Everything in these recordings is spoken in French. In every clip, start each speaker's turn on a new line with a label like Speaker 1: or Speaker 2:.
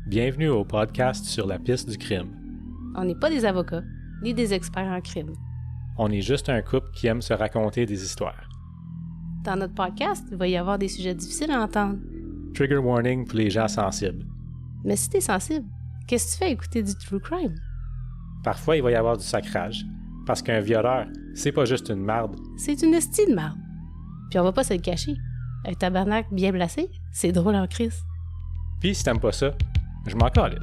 Speaker 1: Bienvenue au podcast sur la piste du crime.
Speaker 2: On n'est pas des avocats, ni des experts en crime.
Speaker 1: On est juste un couple qui aime se raconter des histoires.
Speaker 2: Dans notre podcast, il va y avoir des sujets difficiles à entendre.
Speaker 1: Trigger warning pour les gens sensibles.
Speaker 2: Mais si t'es sensible, qu'est-ce que tu fais à écouter du true crime?
Speaker 1: Parfois, il va y avoir du sacrage. Parce qu'un violeur, c'est pas juste une marde.
Speaker 2: C'est une estie de marde. Puis on va pas se le cacher. Un tabarnak bien placé, c'est drôle en crise.
Speaker 1: Puis si t'aimes pas ça, je m'en calisse.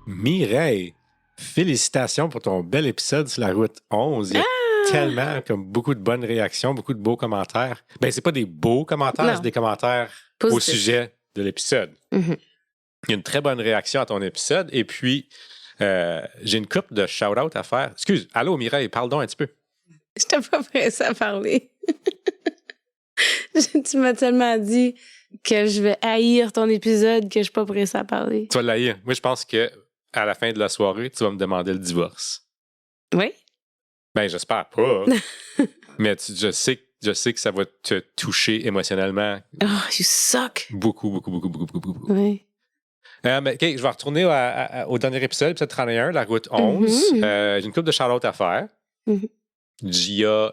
Speaker 1: Mireille, félicitations pour ton bel épisode sur la route 11. Il y a tellement comme beaucoup de bonnes réactions, beaucoup de beaux commentaires. Ben, c'est pas des beaux commentaires,
Speaker 2: Non.
Speaker 1: c'est des commentaires
Speaker 2: Positif.
Speaker 1: au sujet de l'épisode.
Speaker 2: Mhm.
Speaker 1: Il y a une très bonne réaction à ton épisode. Et puis, j'ai une couple de shout-out à faire. Excuse, allô Mireille, parle donc un petit peu.
Speaker 2: Je t'ai pas pressée à parler. Tu m'as tellement dit que je vais haïr ton épisode que je suis pas pressée à parler.
Speaker 1: Tu vas l'haïr. Moi, je pense que à la fin de la soirée, tu vas me demander le divorce.
Speaker 2: Oui?
Speaker 1: Ben, j'espère pas. Mais je sais que ça va te toucher émotionnellement
Speaker 2: Oh, you suck!
Speaker 1: beaucoup.
Speaker 2: Oui.
Speaker 1: Mais, OK, je vais retourner au dernier épisode, épisode 31, la route 11.
Speaker 2: Mhm.
Speaker 1: J'ai une couple de shout-out à faire.
Speaker 2: Mhm.
Speaker 1: Gia.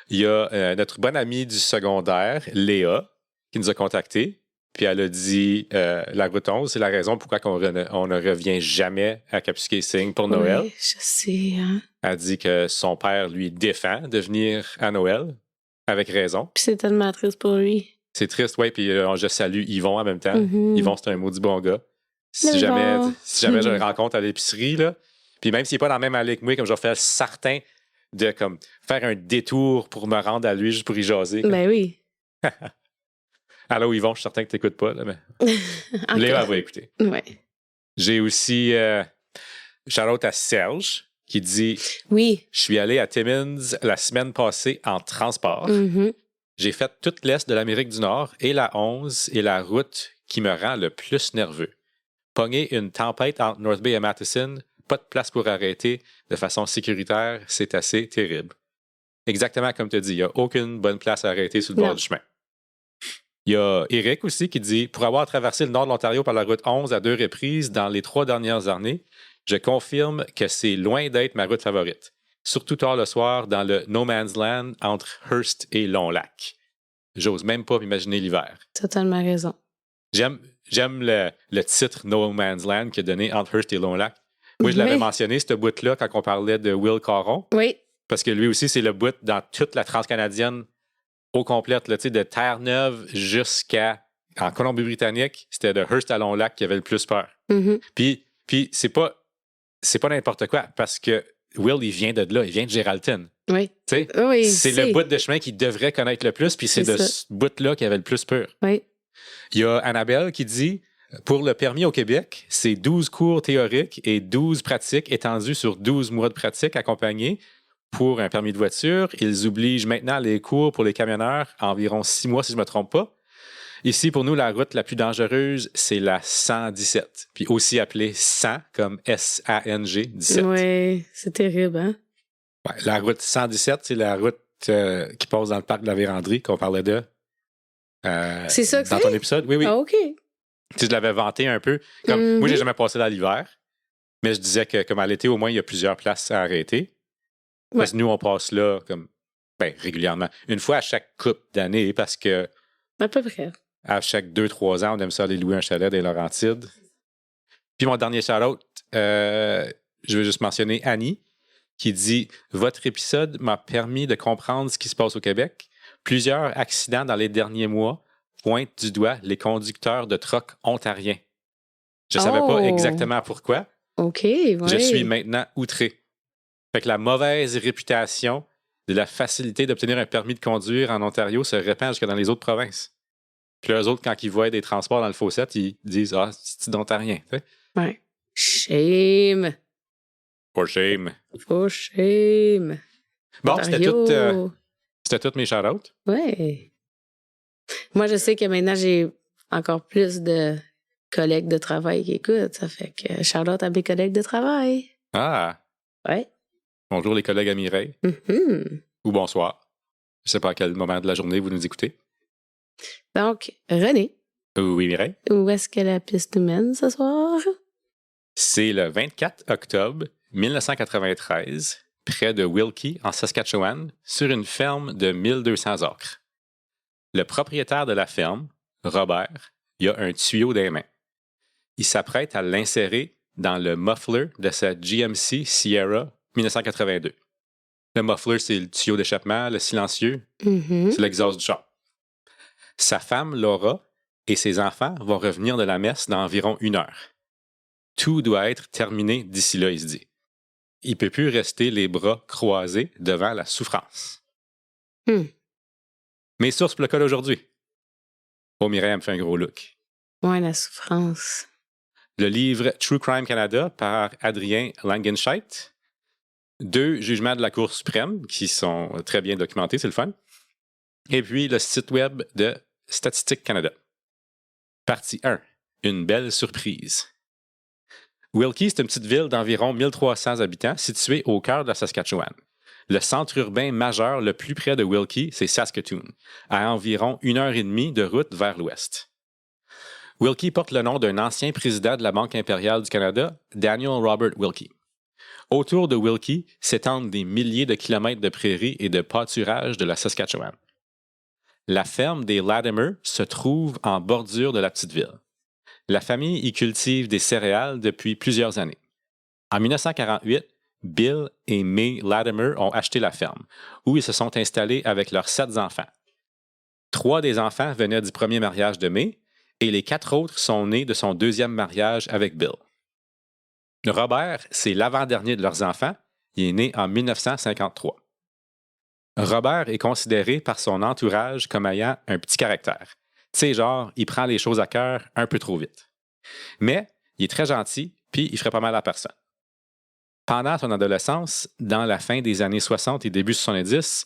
Speaker 1: Il y a notre bonne amie du secondaire, Léa, qui nous a contactés. Puis elle a dit la route 11, c'est la raison pourquoi on ne revient jamais à Kapuskasing pour Noël.
Speaker 2: Oui, je sais, hein.
Speaker 1: Elle dit que son père lui défend de venir à Noël, avec raison.
Speaker 2: Puis c'est tellement triste pour lui.
Speaker 1: C'est triste, oui. Puis je salue Yvon en même temps.
Speaker 2: Mhm.
Speaker 1: Yvon, c'est un maudit bon gars. Si
Speaker 2: Le
Speaker 1: jamais
Speaker 2: bon.
Speaker 1: je le rencontre à l'épicerie, là, puis même s'il n'est pas dans la même allée que moi, comme je vais faire certain de comme, faire un détour pour me rendre à lui juste pour y jaser. comme.
Speaker 2: Ben oui.
Speaker 1: Allô, Yvon, je suis certain que tu n'écoutes pas, là, mais
Speaker 2: Encore.
Speaker 1: Léa va écouter.
Speaker 2: Ouais.
Speaker 1: J'ai aussi shout-out à Serge qui dit
Speaker 2: Oui.
Speaker 1: je suis allé à Timmins la semaine passée en transport.
Speaker 2: Mhm.
Speaker 1: J'ai fait toute l'est de l'Amérique du Nord et la 11 est la route qui me rend le plus nerveux. Pogner une tempête entre North Bay et Matheson, pas de place pour arrêter de façon sécuritaire, c'est assez terrible. Exactement comme tu as dit, il n'y a aucune bonne place à arrêter sur le bord
Speaker 2: Non.
Speaker 1: du chemin. Il y a Eric aussi qui dit « Pour avoir traversé le nord de l'Ontario par la route 11 à 2 reprises dans les 3 dernières années, je confirme que c'est loin d'être ma route favorite. Surtout tard le soir dans le No Man's Land entre Hearst et Long-Lac. J'ose même pas m'imaginer l'hiver.
Speaker 2: Totalement raison.
Speaker 1: J'aime le titre No Man's Land qu'il a donné entre Hearst et Long-Lac. Moi, je l'avais
Speaker 2: Oui.
Speaker 1: mentionné, ce bout-là, quand on parlait de Will Caron,
Speaker 2: Oui.
Speaker 1: parce que lui aussi, c'est le bout dans toute la transcanadienne au complète, là, de Terre-Neuve jusqu'à en Colombie-Britannique, c'était de Hearst à Long-Lac qui avait le plus peur.
Speaker 2: Mhm.
Speaker 1: Puis c'est pas n'importe quoi, parce que Will, il vient de là, il vient de Geraldton.
Speaker 2: Oui.
Speaker 1: Tu sais,
Speaker 2: Oui.
Speaker 1: c'est le bout de chemin qu'il devrait connaître le plus, puis c'est
Speaker 2: C'est
Speaker 1: de
Speaker 2: ça.
Speaker 1: ce bout-là qu'il avait le plus peur.
Speaker 2: Oui.
Speaker 1: Il y a Annabelle qui dit pour le permis au Québec, c'est 12 cours théoriques et 12 pratiques étendues sur 12 mois de pratique accompagnés. Pour un permis de voiture, ils obligent maintenant les cours pour les camionneurs à environ 6 mois, si je ne me trompe pas. Ici, pour nous, la route la plus dangereuse, c'est la 117, puis aussi appelée 100, comme S-A-N-G, 17.
Speaker 2: Oui, c'est terrible, hein?
Speaker 1: Ouais, la route 117, c'est la route qui passe dans le parc de la Vérandrie, qu'on parlait de
Speaker 2: C'est ça que
Speaker 1: dans
Speaker 2: c'est?
Speaker 1: ton épisode. Oui, oui.
Speaker 2: Ah, OK.
Speaker 1: Tu sais, je l'avais vanté un peu. Comme, Moi, j'ai jamais passé dans l'hiver, mais je disais que comme à l'été, au moins, il y a plusieurs places à arrêter. Parce que nous, on passe là comme régulièrement. Une fois à chaque couple d'années, parce que
Speaker 2: À peu près.
Speaker 1: à chaque 2-3 ans, on aime ça aller louer un chalet des Laurentides. Puis mon dernier shout-out, je veux juste mentionner Annie, qui dit « Votre épisode m'a permis de comprendre ce qui se passe au Québec. Plusieurs accidents dans les derniers mois pointent du doigt les conducteurs de trocs ontariens. Je ne savais pas exactement pourquoi.
Speaker 2: OK, ouais.
Speaker 1: Je suis maintenant outré. Fait que la mauvaise réputation de la facilité d'obtenir un permis de conduire en Ontario se répand jusque dans les autres provinces. Puis là, eux autres, quand ils voient des transports dans le fossette, ils disent « Ah, c'est donc t'as rien. »
Speaker 2: Ouais. Shame.
Speaker 1: For shame.
Speaker 2: For shame.
Speaker 1: Bon,
Speaker 2: Ontario.
Speaker 1: c'était toutes mes shout-outs.
Speaker 2: Ouais. Moi, je sais que maintenant, j'ai encore plus de collègues de travail qui écoutent. Ça fait que shout-out à mes collègues de travail.
Speaker 1: Ah,
Speaker 2: Ouais.
Speaker 1: bonjour les collègues à Mireille.
Speaker 2: Mhm.
Speaker 1: Ou bonsoir. Je sais pas à quel moment de la journée vous nous écoutez.
Speaker 2: Donc, René,
Speaker 1: Oui, Mireille.
Speaker 2: où est-ce que la piste nous mène ce soir?
Speaker 1: C'est le 24 octobre 1993, près de Wilkie, en Saskatchewan, sur une ferme de 1200 acres. Le propriétaire de la ferme, Robert, il a un tuyau dans les mains. Il s'apprête à l'insérer dans le muffler de sa GMC Sierra 1982. Le muffler, c'est le tuyau d'échappement, le silencieux,
Speaker 2: Mhm.
Speaker 1: c'est l'exhaust du char. Sa femme, Laura, et ses enfants vont revenir de la messe dans environ 1 heure. Tout doit être terminé d'ici là, il se dit. Il ne peut plus rester les bras croisés devant la souffrance.
Speaker 2: Hmm.
Speaker 1: Mes sources pour le cas d'aujourd'hui. Oh, Mireille, elle me fait un gros look.
Speaker 2: Ouais, la souffrance.
Speaker 1: Le livre True Crime Canada par Adrien Langenscheidt. 2 jugements de la Cour suprême qui sont très bien documentés, c'est le fun. Et puis le site web de Statistique Canada. Partie 1. Une belle surprise. Wilkie, c'est une petite ville d'environ 1300 habitants située au cœur de la Saskatchewan. Le centre urbain majeur le plus près de Wilkie, c'est Saskatoon, à environ 1h30 de route vers l'ouest. Wilkie porte le nom d'un ancien président de la Banque impériale du Canada, Daniel Robert Wilkie. Autour de Wilkie s'étendent des milliers de kilomètres de prairies et de pâturages de la Saskatchewan. La ferme des Latimer se trouve en bordure de la petite ville. La famille y cultive des céréales depuis plusieurs années. En 1948, Bill et May Latimer ont acheté la ferme, où ils se sont installés avec leurs 7 enfants. 3 des enfants venaient du premier mariage de May, et les 4 autres sont nés de son deuxième mariage avec Bill. Robert, c'est l'avant-dernier de leurs enfants. Il est né en 1953. Robert est considéré par son entourage comme ayant un petit caractère. Tu sais, genre, il prend les choses à cœur un peu trop vite. Mais il est très gentil, puis il ferait pas mal à personne. Pendant son adolescence, dans la fin des années 60 et début 70,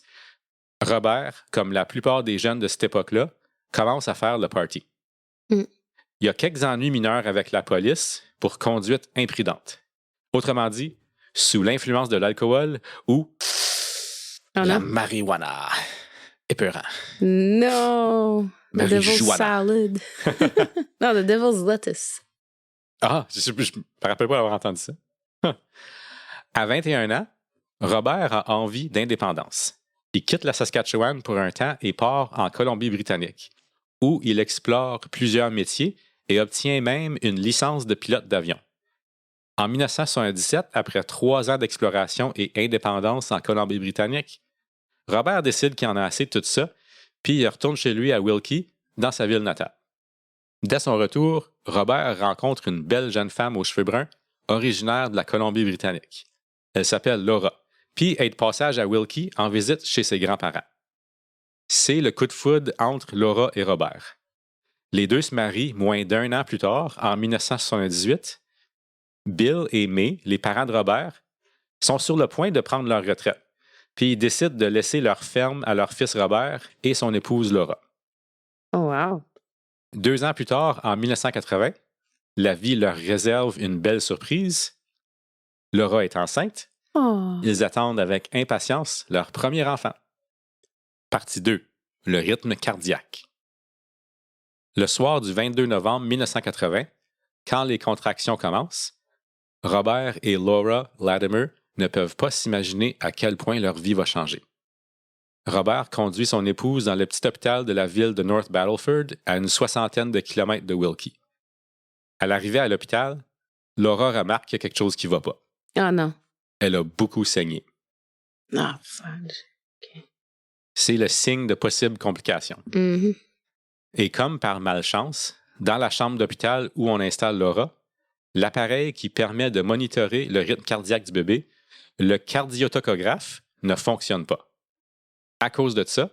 Speaker 1: Robert, comme la plupart des jeunes de cette époque-là, commence à faire le party.
Speaker 2: Mm.
Speaker 1: Il y a quelques ennuis mineurs avec la police pour conduite imprudente. Autrement dit, sous l'influence de l'alcool ou la marijuana. Épeurant.
Speaker 2: No! The devil's salad. Non, the devil's lettuce.
Speaker 1: Ah, je me rappelle pas avoir entendu ça. À 21 ans, Robert a envie d'indépendance. Il quitte la Saskatchewan pour un temps et part en Colombie-Britannique, où il explore plusieurs métiers et obtient même une licence de pilote d'avion. En 1977, après 3 ans d'exploration et indépendance en Colombie-Britannique, Robert décide qu'il en a assez de tout ça, puis il retourne chez lui à Wilkie, dans sa ville natale. Dès son retour, Robert rencontre une belle jeune femme aux cheveux bruns, originaire de la Colombie-Britannique. Elle s'appelle Laura, puis elle est de passage à Wilkie en visite chez ses grands-parents. C'est le coup de foudre entre Laura et Robert. Les deux se marient moins d'1 an plus tard, en 1978. Bill et May, les parents de Robert, sont sur le point de prendre leur retraite, puis ils décident de laisser leur ferme à leur fils Robert et son épouse Laura.
Speaker 2: Oh, wow!
Speaker 1: 2 ans plus tard, en 1980, la vie leur réserve une belle surprise. Laura est enceinte.
Speaker 2: Oh.
Speaker 1: Ils attendent avec impatience leur premier enfant. Partie 2. Le rythme cardiaque. Le soir du 22 novembre 1980, quand les contractions commencent, Robert et Laura Latimer ne peuvent pas s'imaginer à quel point leur vie va changer. Robert conduit son épouse dans le petit hôpital de la ville de North Battleford, à une 60aine de kilomètres de Wilkie. À l'arrivée à l'hôpital, Laura remarque qu'il y a quelque chose qui ne va pas.
Speaker 2: Ah non.
Speaker 1: Elle a beaucoup saigné.
Speaker 2: Ah, fudge. OK.
Speaker 1: C'est le signe de possibles complications.
Speaker 2: Mhm.
Speaker 1: Et comme par malchance, dans la chambre d'hôpital où on installe Laura, l'appareil qui permet de monitorer le rythme cardiaque du bébé, le cardiotocographe, ne fonctionne pas. À cause de ça,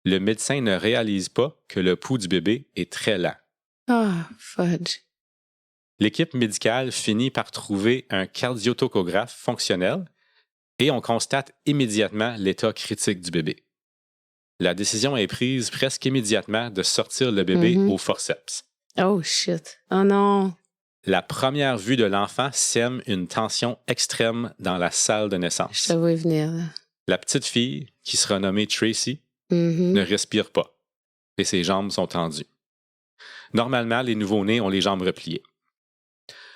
Speaker 1: le médecin ne réalise pas que le pouls du bébé est très lent.
Speaker 2: Ah, fudge.
Speaker 1: L'équipe médicale finit par trouver un cardiotocographe fonctionnel et on constate immédiatement l'état critique du bébé. La décision est prise presque immédiatement de sortir le bébé au forceps.
Speaker 2: Oh, shit. Oh non.
Speaker 1: La première vue de l'enfant sème une tension extrême dans la salle de naissance.
Speaker 2: Je te vois venir, là.
Speaker 1: La petite fille, qui sera nommée Tracy, ne respire pas et ses jambes sont tendues. Normalement, les nouveau-nés ont les jambes repliées.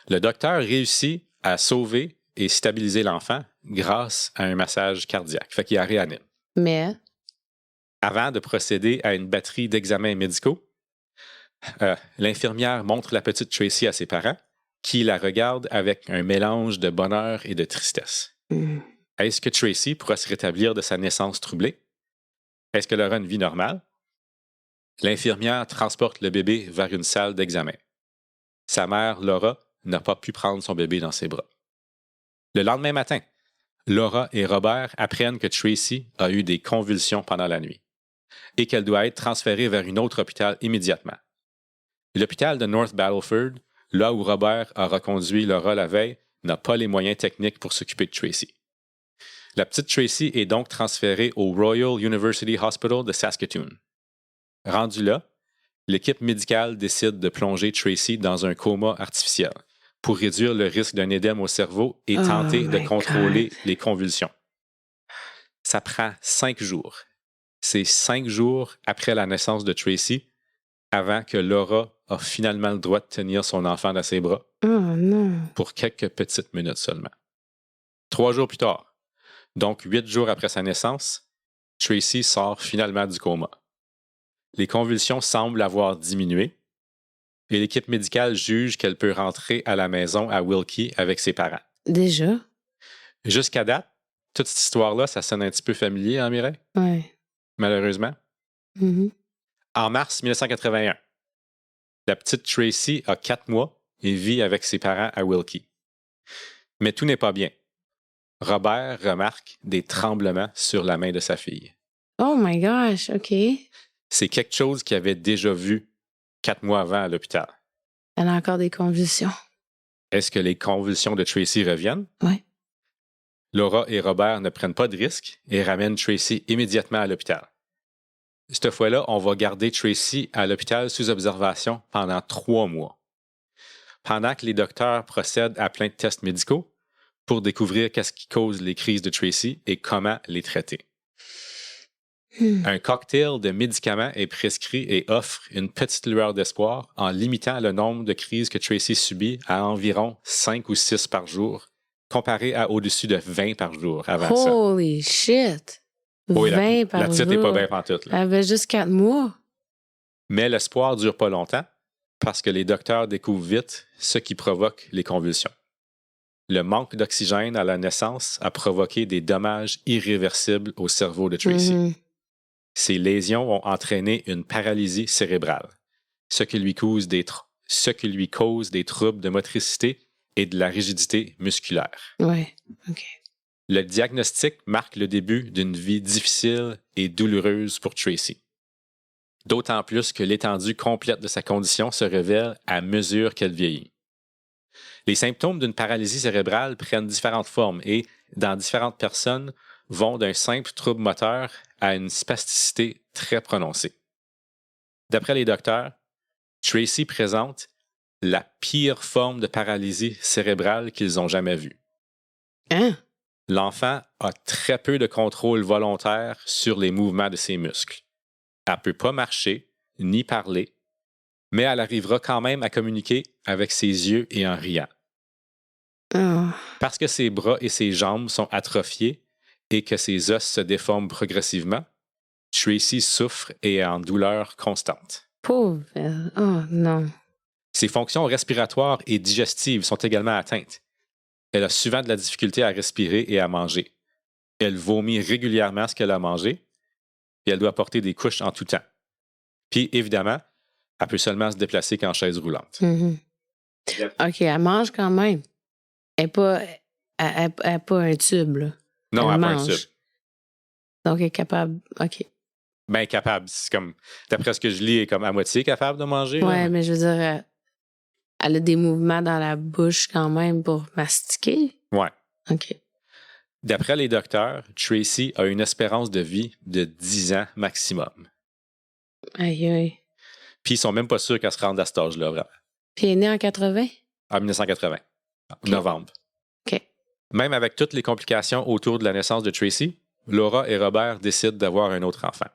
Speaker 1: Le docteur réussit à sauver et stabiliser l'enfant grâce à un massage cardiaque. Fait qu'il la réanime.
Speaker 2: Mais,
Speaker 1: Avant de procéder à une batterie d'examens médicaux, l'infirmière montre la petite Tracy à ses parents, qui la regardent avec un mélange de bonheur et de tristesse. Est-ce que Tracy pourra se rétablir de sa naissance troublée? Est-ce qu'elle aura une vie normale? L'infirmière transporte le bébé vers une salle d'examen. Sa mère, Laura, n'a pas pu prendre son bébé dans ses bras. Le lendemain matin, Laura et Robert apprennent que Tracy a eu des convulsions pendant la nuit et qu'elle doit être transférée vers un autre hôpital immédiatement. L'hôpital de North Battleford, là où Robert a reconduit Laura la veille, n'a pas les moyens techniques pour s'occuper de Tracy. La petite Tracy est donc transférée au Royal University Hospital de Saskatoon. Rendue là, l'équipe médicale décide de plonger Tracy dans un coma artificiel pour réduire le risque d'un édème au cerveau et tenter de contrôler les convulsions. Ça prend 5 jours. C'est 5 jours après la naissance de Tracy, avant que Laura a finalement le droit de tenir son enfant dans ses bras.
Speaker 2: oh non.
Speaker 1: Pour quelques petites minutes seulement. 3 jours plus tard, donc 8 jours après sa naissance, Tracy sort finalement du coma. Les convulsions semblent avoir diminué et l'équipe médicale juge qu'elle peut rentrer à la maison à Wilkie avec ses parents.
Speaker 2: Déjà?
Speaker 1: Jusqu'à date, toute cette histoire-là, ça sonne un petit peu familier, hein, Mireille?
Speaker 2: Ouais.
Speaker 1: Malheureusement. En mars 1981, la petite Tracy a 4 mois et vit avec ses parents à Wilkie. Mais tout n'est pas bien. Robert remarque des tremblements sur la main de sa fille.
Speaker 2: Oh my gosh, OK.
Speaker 1: C'est quelque chose qu'il avait déjà vu 4 mois avant à l'hôpital.
Speaker 2: Elle a encore des convulsions.
Speaker 1: Est-ce que les convulsions de Tracy reviennent?
Speaker 2: Oui.
Speaker 1: Laura et Robert ne prennent pas de risque et ramènent Tracy immédiatement à l'hôpital. Cette fois-là, on va garder Tracy à l'hôpital sous observation pendant 3 mois. Pendant que les docteurs procèdent à plein de tests médicaux pour découvrir qu'est-ce qui cause les crises de Tracy et comment les traiter. Un cocktail de médicaments est prescrit et offre une petite lueur d'espoir en limitant le nombre de crises que Tracy subit à environ 5 ou 6 par jour, comparé à au-dessus de 20 par jour avant ça.
Speaker 2: Holy shit!
Speaker 1: Oui,
Speaker 2: 20 par
Speaker 1: la
Speaker 2: jour.
Speaker 1: petite n'est pas bien pantoute.
Speaker 2: Elle avait juste 4 mois.
Speaker 1: Mais l'espoir ne dure pas longtemps parce que les docteurs découvrent vite ce qui provoque les convulsions. Le manque d'oxygène à la naissance a provoqué des dommages irréversibles au cerveau de Tracy. Ces lésions ont entraîné une paralysie cérébrale, ce qui lui cause des troubles de motricité et de la rigidité musculaire.
Speaker 2: Ouais, OK.
Speaker 1: Le diagnostic marque le début d'une vie difficile et douloureuse pour Tracy. D'autant plus que l'étendue complète de sa condition se révèle à mesure qu'elle vieillit. Les symptômes d'une paralysie cérébrale prennent différentes formes et, dans différentes personnes, vont d'un simple trouble moteur à une spasticité très prononcée. D'après les docteurs, Tracy présente la pire forme de paralysie cérébrale qu'ils ont jamais vue.
Speaker 2: Hein?
Speaker 1: L'enfant a très peu de contrôle volontaire sur les mouvements de ses muscles. Elle ne peut pas marcher ni parler, mais elle arrivera quand même à communiquer avec ses yeux et en riant.
Speaker 2: Oh.
Speaker 1: Parce que ses bras et ses jambes sont atrophiés et que ses os se déforment progressivement, Tracy souffre et est en douleur constante.
Speaker 2: Pauvre. Oh non.
Speaker 1: Ses fonctions respiratoires et digestives sont également atteintes. Elle a souvent de la difficulté à respirer et à manger. Elle vomit régulièrement ce qu'elle a mangé et elle doit porter des couches en tout temps. Puis, évidemment, elle peut seulement se déplacer qu'en chaise roulante.
Speaker 2: OK, elle mange quand même. Elle n'est pas un tube, là.
Speaker 1: Non, elle n'a pas un
Speaker 2: mange.
Speaker 1: tube.
Speaker 2: Donc, elle est capable... OK.
Speaker 1: Ben, capable. C'est comme, d'après ce que je lis, elle est comme à moitié capable de manger.
Speaker 2: Ouais,
Speaker 1: là.
Speaker 2: mais je veux dire, elle a des mouvements dans la bouche quand même pour mastiquer.
Speaker 1: Ouais.
Speaker 2: OK.
Speaker 1: D'après les docteurs, Tracy a une espérance de vie de 10 ans maximum.
Speaker 2: Aïe, aïe.
Speaker 1: Puis ils sont même pas sûrs qu'elle se rende à cet âge-là, vraiment.
Speaker 2: Puis elle est née en 80?
Speaker 1: En 1980, novembre.
Speaker 2: OK.
Speaker 1: Même avec toutes les complications autour de la naissance de Tracy, Laura et Robert décident d'avoir un autre enfant.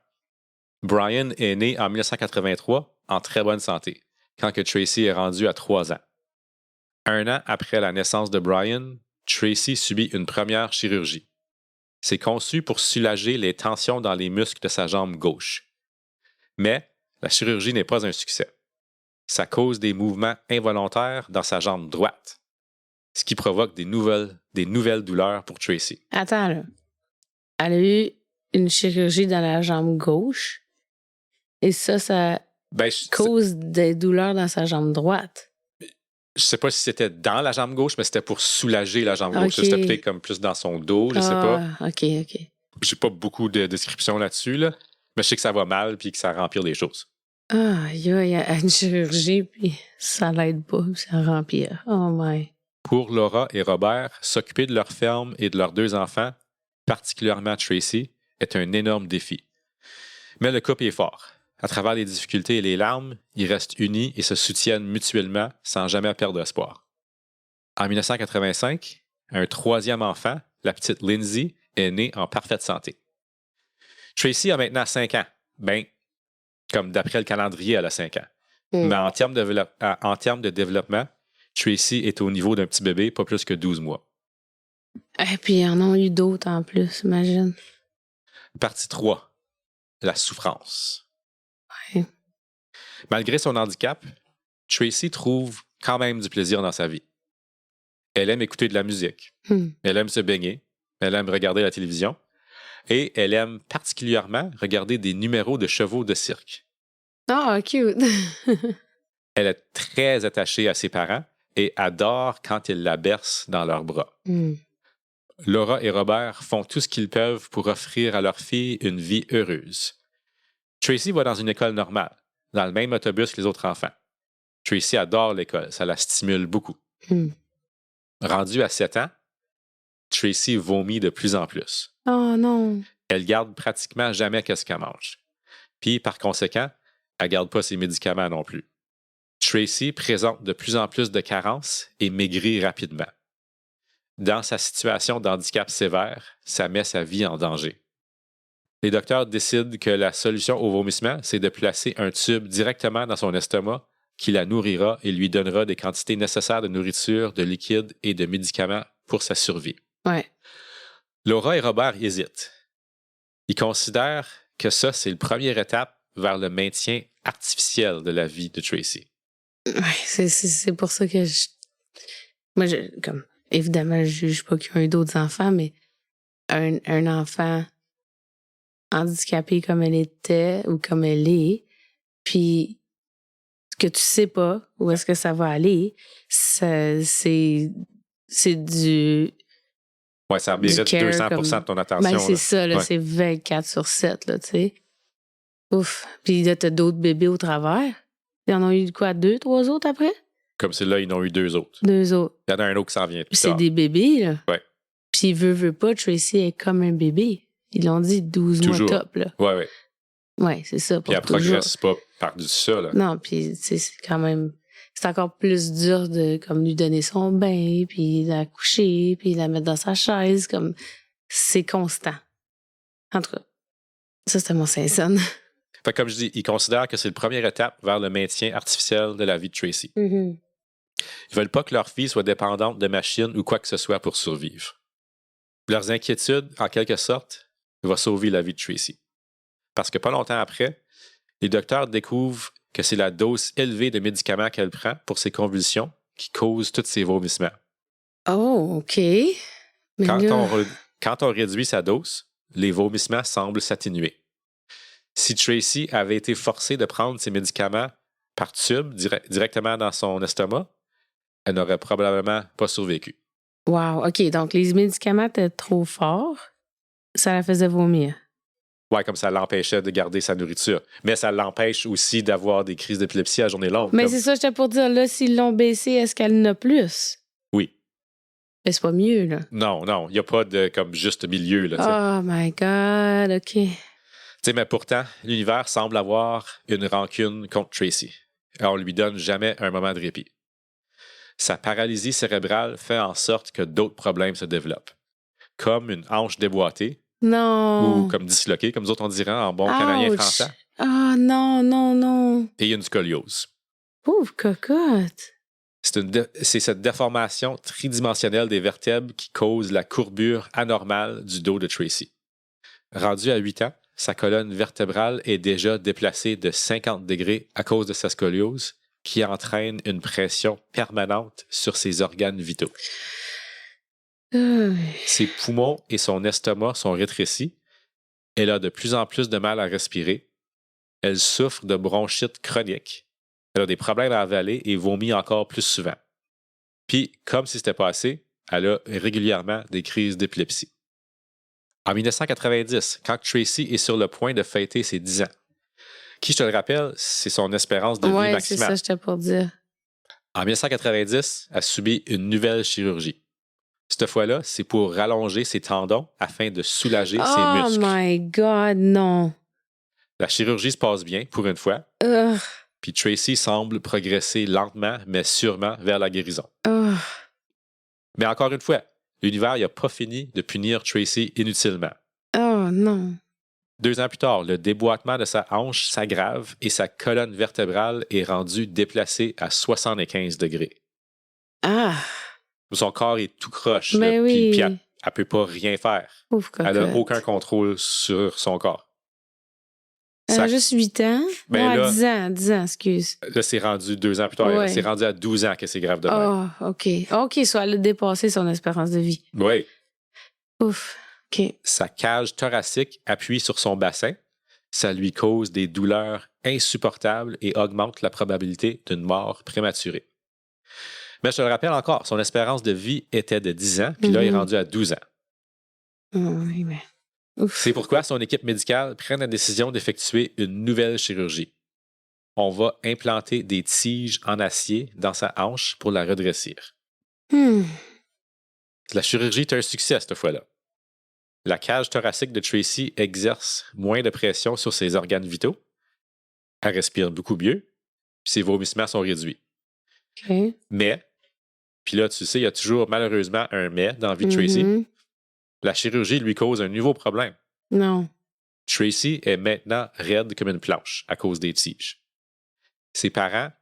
Speaker 1: Brian est né en 1983 en très bonne santé, quand que Tracy est rendue à 3 ans. 1 an après la naissance de Brian, Tracy subit une première chirurgie. C'est conçu pour soulager les tensions dans les muscles de sa jambe gauche. Mais la chirurgie n'est pas un succès. Ça cause des mouvements involontaires dans sa jambe droite, ce qui provoque des nouvelles douleurs pour Tracy.
Speaker 2: Attends, là. Elle a eu une chirurgie dans la jambe gauche et ça
Speaker 1: Ben,
Speaker 2: cause des douleurs dans sa jambe droite.
Speaker 1: je sais pas si c'était dans la jambe gauche, mais c'était pour soulager la jambe gauche.
Speaker 2: Ok.
Speaker 1: C'était peut-être comme plus dans son dos, je sais pas.
Speaker 2: OK.
Speaker 1: J'ai pas beaucoup de descriptions là-dessus, là. Mais je sais que ça va mal puis que ça empire les choses.
Speaker 2: Ah, il y a une chirurgie, puis ça l'aide pas, puis ça rempire. Oh my.
Speaker 1: Pour Laura et Robert, s'occuper de leur ferme et de leurs 2 enfants, particulièrement Tracy, est un énorme défi. Mais le couple est fort. À travers les difficultés et les larmes, ils restent unis et se soutiennent mutuellement sans jamais perdre espoir. En 1985, un 3e enfant, la petite Lindsay, est née en parfaite santé. Tracy a maintenant 5 ans. Ben, comme d'après le calendrier, elle a 5 ans. Mais en termes de développement, Tracy est au niveau d'un petit bébé, pas plus que 12 mois.
Speaker 2: Et puis, ils en ont eu d'autres en plus, imagine.
Speaker 1: Partie 3. La souffrance.
Speaker 2: Ouais.
Speaker 1: Malgré son handicap, Tracy trouve quand même du plaisir dans sa vie. Elle aime écouter de la musique. Elle aime se baigner. Elle aime regarder la télévision. Et elle aime particulièrement regarder des numéros de chevaux de cirque.
Speaker 2: Oh, cute.
Speaker 1: Elle est très attachée à ses parents et adore quand ils la bercent dans leurs bras. Laura et Robert font tout ce qu'ils peuvent pour offrir à leur fille une vie heureuse. Tracy va dans une école normale, dans le même autobus que les autres enfants. Tracy adore l'école, ça la stimule beaucoup. Rendue à 7 ans, Tracy vomit de plus en plus.
Speaker 2: Oh non.
Speaker 1: Elle garde pratiquement jamais qu'est-ce qu'elle mange. Puis, par conséquent, elle garde pas ses médicaments non plus. Tracy présente de plus en plus de carences et maigrit rapidement. Dans sa situation d'handicap sévère, ça met sa vie en danger. Les docteurs décident que la solution au vomissement, c'est de placer un tube directement dans son estomac qui la nourrira et lui donnera des quantités nécessaires de nourriture, de liquide et de médicaments pour sa survie.
Speaker 2: Ouais.
Speaker 1: Laura et Robert hésitent. Ils considèrent que ça, c'est la première étape vers le maintien artificiel de la vie de Tracy.
Speaker 2: Ouais, c'est pour ça que moi, comme, évidemment, je juge pas qu'il y a eu d'autres enfants, mais un enfant handicapé comme elle était ou comme elle est, puis que tu sais pas où est-ce que ça va aller, c'est du...
Speaker 1: Ouais, ça mérite 200% de ton attention.
Speaker 2: Ben, c'est
Speaker 1: là.
Speaker 2: ça, là,
Speaker 1: Ouais.
Speaker 2: c'est 24/7, là, tu sais. Ouf. Puis là, t'as d'autres bébés au travers. Ils en ont eu quoi, 2, 3 autres après?
Speaker 1: Comme c'est là, ils en ont eu 2 autres.
Speaker 2: 2 autres.
Speaker 1: Il y en a un autre qui s'en vient
Speaker 2: Puis
Speaker 1: plus
Speaker 2: c'est
Speaker 1: tard.
Speaker 2: des bébés, là.
Speaker 1: Ouais.
Speaker 2: Puis veut pas, Tracy est comme un bébé. Ils l'ont dit 12
Speaker 1: Toujours.
Speaker 2: mois top, là.
Speaker 1: Ouais.
Speaker 2: Ouais, c'est ça.
Speaker 1: Puis elle progresse pas par-dessus ça. Là.
Speaker 2: Non, puis tu sais, c'est quand même... C'est encore plus dur de comme lui donner son bain, puis la coucher, puis la mettre dans sa chaise, comme... C'est constant. En tout cas, ça, c'était mon Saint-Son.
Speaker 1: Fait que comme je dis, ils considèrent que c'est la première étape vers le maintien artificiel de la vie de Tracy. Ils veulent pas que leur fille soit dépendante de machines ou quoi que ce soit pour survivre. Leurs inquiétudes, en quelque sorte, vont sauver la vie de Tracy. Parce que pas longtemps après, les docteurs découvrent que c'est la dose élevée de médicaments qu'elle prend pour ses convulsions qui cause tous ses vomissements.
Speaker 2: Oh, OK. Mais
Speaker 1: Quand on réduit sa dose, les vomissements semblent s'atténuer. Si Tracy avait été forcée de prendre ses médicaments par tube directement dans son estomac, elle n'aurait probablement pas survécu.
Speaker 2: Wow, OK. Donc, les médicaments étaient trop forts. Ça la faisait vomir.
Speaker 1: Ouais, comme ça l'empêchait de garder sa nourriture. Mais ça l'empêche aussi d'avoir des crises d'épilepsie à journée longue.
Speaker 2: Mais
Speaker 1: comme...
Speaker 2: c'est ça, j'étais pour dire, là, s'ils l'ont baissé, est-ce qu'elle en a plus?
Speaker 1: Oui.
Speaker 2: Mais c'est pas mieux, là.
Speaker 1: Non, il n'y a pas de comme juste milieu. Là,
Speaker 2: Oh my God, OK.
Speaker 1: Mais pourtant, l'univers semble avoir une rancune contre Tracy. Et on lui donne jamais un moment de répit. Sa paralysie cérébrale fait en sorte que d'autres problèmes se développent, comme une hanche déboîtée
Speaker 2: Non.
Speaker 1: ou comme disloquée, comme nous autres on dirait en bon canadien français.
Speaker 2: Ah non, non, non.
Speaker 1: Et il y a une scoliose.
Speaker 2: Pauvre cocotte.
Speaker 1: C'est cette déformation tridimensionnelle des vertèbres qui cause la courbure anormale du dos de Tracy. Rendu à 8 ans, sa colonne vertébrale est déjà déplacée de 50 degrés à cause de sa scoliose, qui entraîne une pression permanente sur ses organes vitaux. Ses poumons et son estomac sont rétrécis. Elle a de plus en plus de mal à respirer. Elle souffre de bronchite chronique. Elle a des problèmes à avaler et vomit encore plus souvent. Puis, comme si c'était pas assez, elle a régulièrement des crises d'épilepsie. En 1990, quand Tracy est sur le point de fêter ses 10 ans, qui, je te le rappelle, c'est son espérance de vie maximale.
Speaker 2: C'est ça, j'étais pour dire.
Speaker 1: En 1990, elle subit une nouvelle chirurgie. Cette fois-là, c'est pour rallonger ses tendons afin de soulager ses muscles.
Speaker 2: Oh my God, non.
Speaker 1: La chirurgie se passe bien, pour une fois. Puis Tracy semble progresser lentement, mais sûrement vers la guérison. Mais encore une fois, l'univers n'a pas fini de punir Tracy inutilement.
Speaker 2: Oh non.
Speaker 1: 2 ans plus tard, le déboîtement de sa hanche s'aggrave et sa colonne vertébrale est rendue déplacée à 75 degrés. Son corps est tout croche.
Speaker 2: Mais
Speaker 1: là,
Speaker 2: oui.
Speaker 1: Puis elle ne peut pas rien faire.
Speaker 2: Pauvre cocotte.
Speaker 1: Elle n'a aucun contrôle sur son corps.
Speaker 2: Elle a juste 8 ans?
Speaker 1: Ben
Speaker 2: non,
Speaker 1: là,
Speaker 2: 10 ans, excuse.
Speaker 1: Là, c'est rendu 2 ans plus tard.
Speaker 2: Ouais.
Speaker 1: C'est rendu à 12 ans que c'est grave de même.
Speaker 2: Oh, OK. OK, soit elle a dépassé son espérance de vie.
Speaker 1: Oui.
Speaker 2: Ouf. OK.
Speaker 1: Sa cage thoracique appuie sur son bassin. Ça lui cause des douleurs insupportables et augmente la probabilité d'une mort prématurée. Mais je te le rappelle encore, son espérance de vie était de 10 ans, puis là, il est rendu à 12 ans.
Speaker 2: Oui, mais... Ouf.
Speaker 1: C'est pourquoi son équipe médicale prend la décision d'effectuer une nouvelle chirurgie. On va implanter des tiges en acier dans sa hanche pour la redressir. La chirurgie est un succès cette fois-là. La cage thoracique de Tracy exerce moins de pression sur ses organes vitaux. Elle respire beaucoup mieux, puis ses vomissements sont réduits.
Speaker 2: OK.
Speaker 1: Mais, puis là, tu sais, il y a toujours malheureusement un mais dans la vie de Tracy. La chirurgie lui cause un nouveau problème.
Speaker 2: Non.
Speaker 1: Tracy est maintenant raide comme une planche à cause des tiges. Ses parents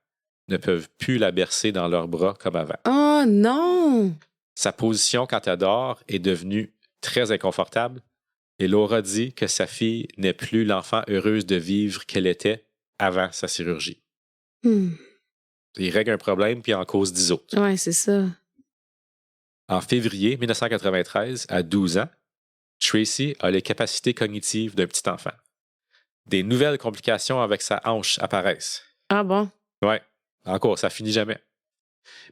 Speaker 1: ne peuvent plus la bercer dans leurs bras comme avant.
Speaker 2: Oh non!
Speaker 1: Sa position quand elle dort est devenue très inconfortable et Laura dit que sa fille n'est plus l'enfant heureuse de vivre qu'elle était avant sa chirurgie. Il règle un problème puis en cause 10 autres.
Speaker 2: Ouais, c'est ça.
Speaker 1: En février 1993, à 12 ans, Tracy a les capacités cognitives d'un petit enfant. Des nouvelles complications avec sa hanche apparaissent.
Speaker 2: Ah bon?
Speaker 1: Ouais, encore, ça finit jamais.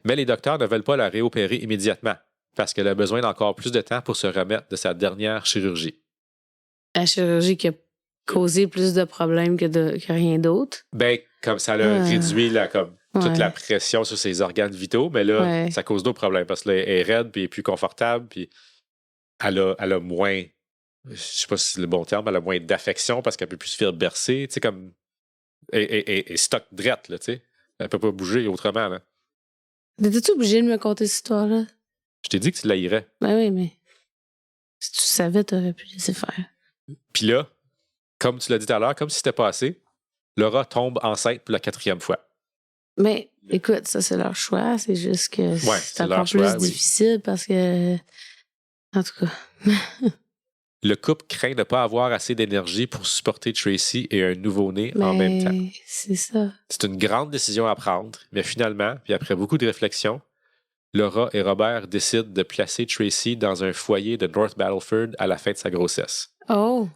Speaker 1: Mais les docteurs ne veulent pas la réopérer immédiatement parce qu'elle a besoin d'encore plus de temps pour se remettre de sa dernière chirurgie.
Speaker 2: La chirurgie qui a causé plus de problèmes que rien d'autre?
Speaker 1: Ben, comme ça a réduit toute la pression sur ses organes vitaux, mais là, ça cause d'autres problèmes parce qu'elle est raide, puis elle est plus confortable, puis elle a moins, je sais pas si c'est le bon terme, elle a moins d'affection parce qu'elle peut plus se faire bercer, tu sais, comme, et stock drette, là, tu sais. Elle peut pas bouger autrement, là.
Speaker 2: T'étais-tu obligé de me conter cette histoire-là?
Speaker 1: Je t'ai dit que tu l'aillerais.
Speaker 2: Ben oui, mais si tu savais, t'aurais pu laisser faire.
Speaker 1: Puis là, comme tu l'as dit tout à l'heure, comme si c'était pas assez, Laura tombe enceinte pour la 4e fois.
Speaker 2: Mais écoute, ça, c'est leur choix. C'est juste que c'est encore plus difficile parce que... En tout cas...
Speaker 1: Le couple craint de ne pas avoir assez d'énergie pour supporter Tracy et un nouveau-né en même temps.
Speaker 2: C'est ça.
Speaker 1: C'est une grande décision à prendre, mais finalement, puis après beaucoup de réflexion, Laura et Robert décident de placer Tracy dans un foyer de North Battleford à la fin de sa grossesse.
Speaker 2: Oh!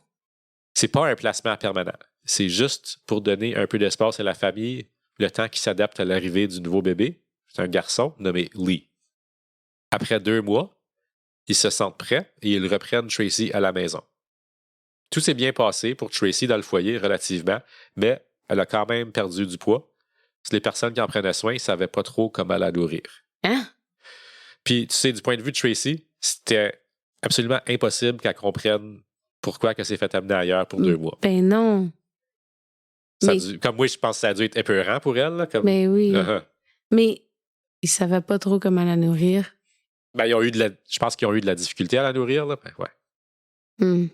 Speaker 1: C'est pas un placement permanent. C'est juste pour donner un peu d'espace à la famille, le temps qui s'adapte à l'arrivée du nouveau bébé. C'est un garçon nommé Lee. Après 2 mois, ils se sentent prêts et ils reprennent Tracy à la maison. Tout s'est bien passé pour Tracy dans le foyer relativement, mais elle a quand même perdu du poids. Les personnes qui en prenaient soin ne savaient pas trop comment la nourrir.
Speaker 2: Hein?
Speaker 1: Puis, tu sais, du point de vue de Tracy, c'était absolument impossible qu'elle comprenne pourquoi elle s'est fait amener ailleurs pour 2 mois.
Speaker 2: Ben non.
Speaker 1: Comme moi, je pense que ça a dû être épeurant pour elle. Là, comme...
Speaker 2: Ben oui.
Speaker 1: Uh-huh.
Speaker 2: Mais ils savaient pas trop comment la nourrir.
Speaker 1: Ben, je pense qu'ils ont eu de la difficulté à la nourrir. Là. Ben, ouais.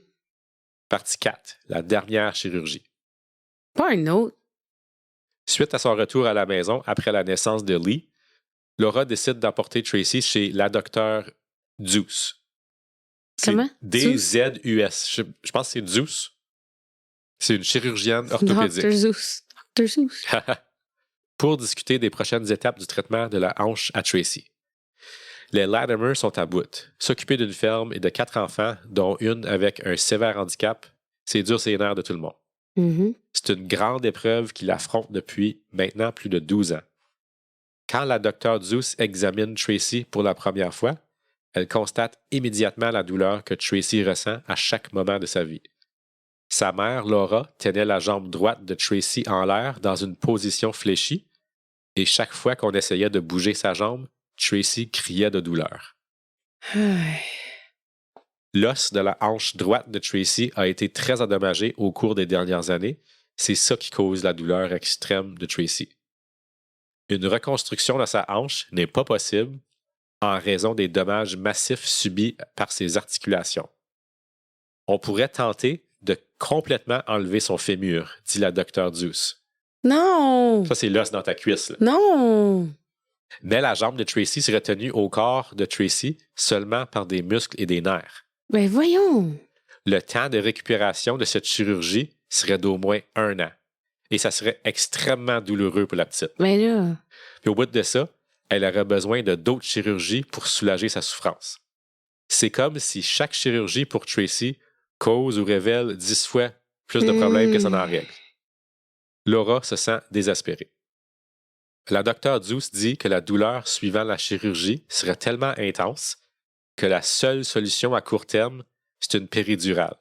Speaker 1: Partie 4, la dernière chirurgie.
Speaker 2: Pas un autre.
Speaker 1: Suite à son retour à la maison après la naissance de Lee, Laura décide d'emporter Tracy chez la docteure Zeus.
Speaker 2: Comment?
Speaker 1: D-Z-U-S. Je pense que c'est Zeus. C'est une chirurgienne orthopédique.
Speaker 2: Dr. Zeus. Dr. Zeus.
Speaker 1: Pour discuter des prochaines étapes du traitement de la hanche à Tracy. Les Latimer sont à bout. S'occuper d'une ferme et de 4 enfants, dont une avec un sévère handicap, c'est dur c'est les nerfs de tout le monde.
Speaker 2: Mm-hmm.
Speaker 1: C'est une grande épreuve qu'il affronte depuis maintenant plus de 12 ans. Quand la docteure Zeus examine Tracy pour la première fois, elle constate immédiatement la douleur que Tracy ressent à chaque moment de sa vie. Sa mère, Laura, tenait la jambe droite de Tracy en l'air dans une position fléchie, et chaque fois qu'on essayait de bouger sa jambe, Tracy criait de douleur. L'os de la hanche droite de Tracy a été très endommagé au cours des dernières années. C'est ça qui cause la douleur extrême de Tracy. Une reconstruction de sa hanche n'est pas possible en raison des dommages massifs subis par ses articulations. On pourrait tenter de complètement enlever son fémur, dit la docteure Zeus.
Speaker 2: Non!
Speaker 1: Ça, c'est l'os dans ta cuisse. Là.
Speaker 2: Non!
Speaker 1: Mais la jambe de Tracy serait tenue au corps de Tracy seulement par des muscles et des nerfs.
Speaker 2: Ben voyons!
Speaker 1: Le temps de récupération de cette chirurgie serait d'au moins 1 an. Et ça serait extrêmement douloureux pour la petite.
Speaker 2: Ben là...
Speaker 1: Puis au bout de ça, elle aurait besoin de d'autres chirurgies pour soulager sa souffrance. C'est comme si chaque chirurgie pour Tracy cause ou révèle 10 fois plus de problèmes que ça n'en règle. Laura se sent désespérée. La docteure Zeus dit que la douleur suivant la chirurgie serait tellement intense que la seule solution à court terme, c'est une péridurale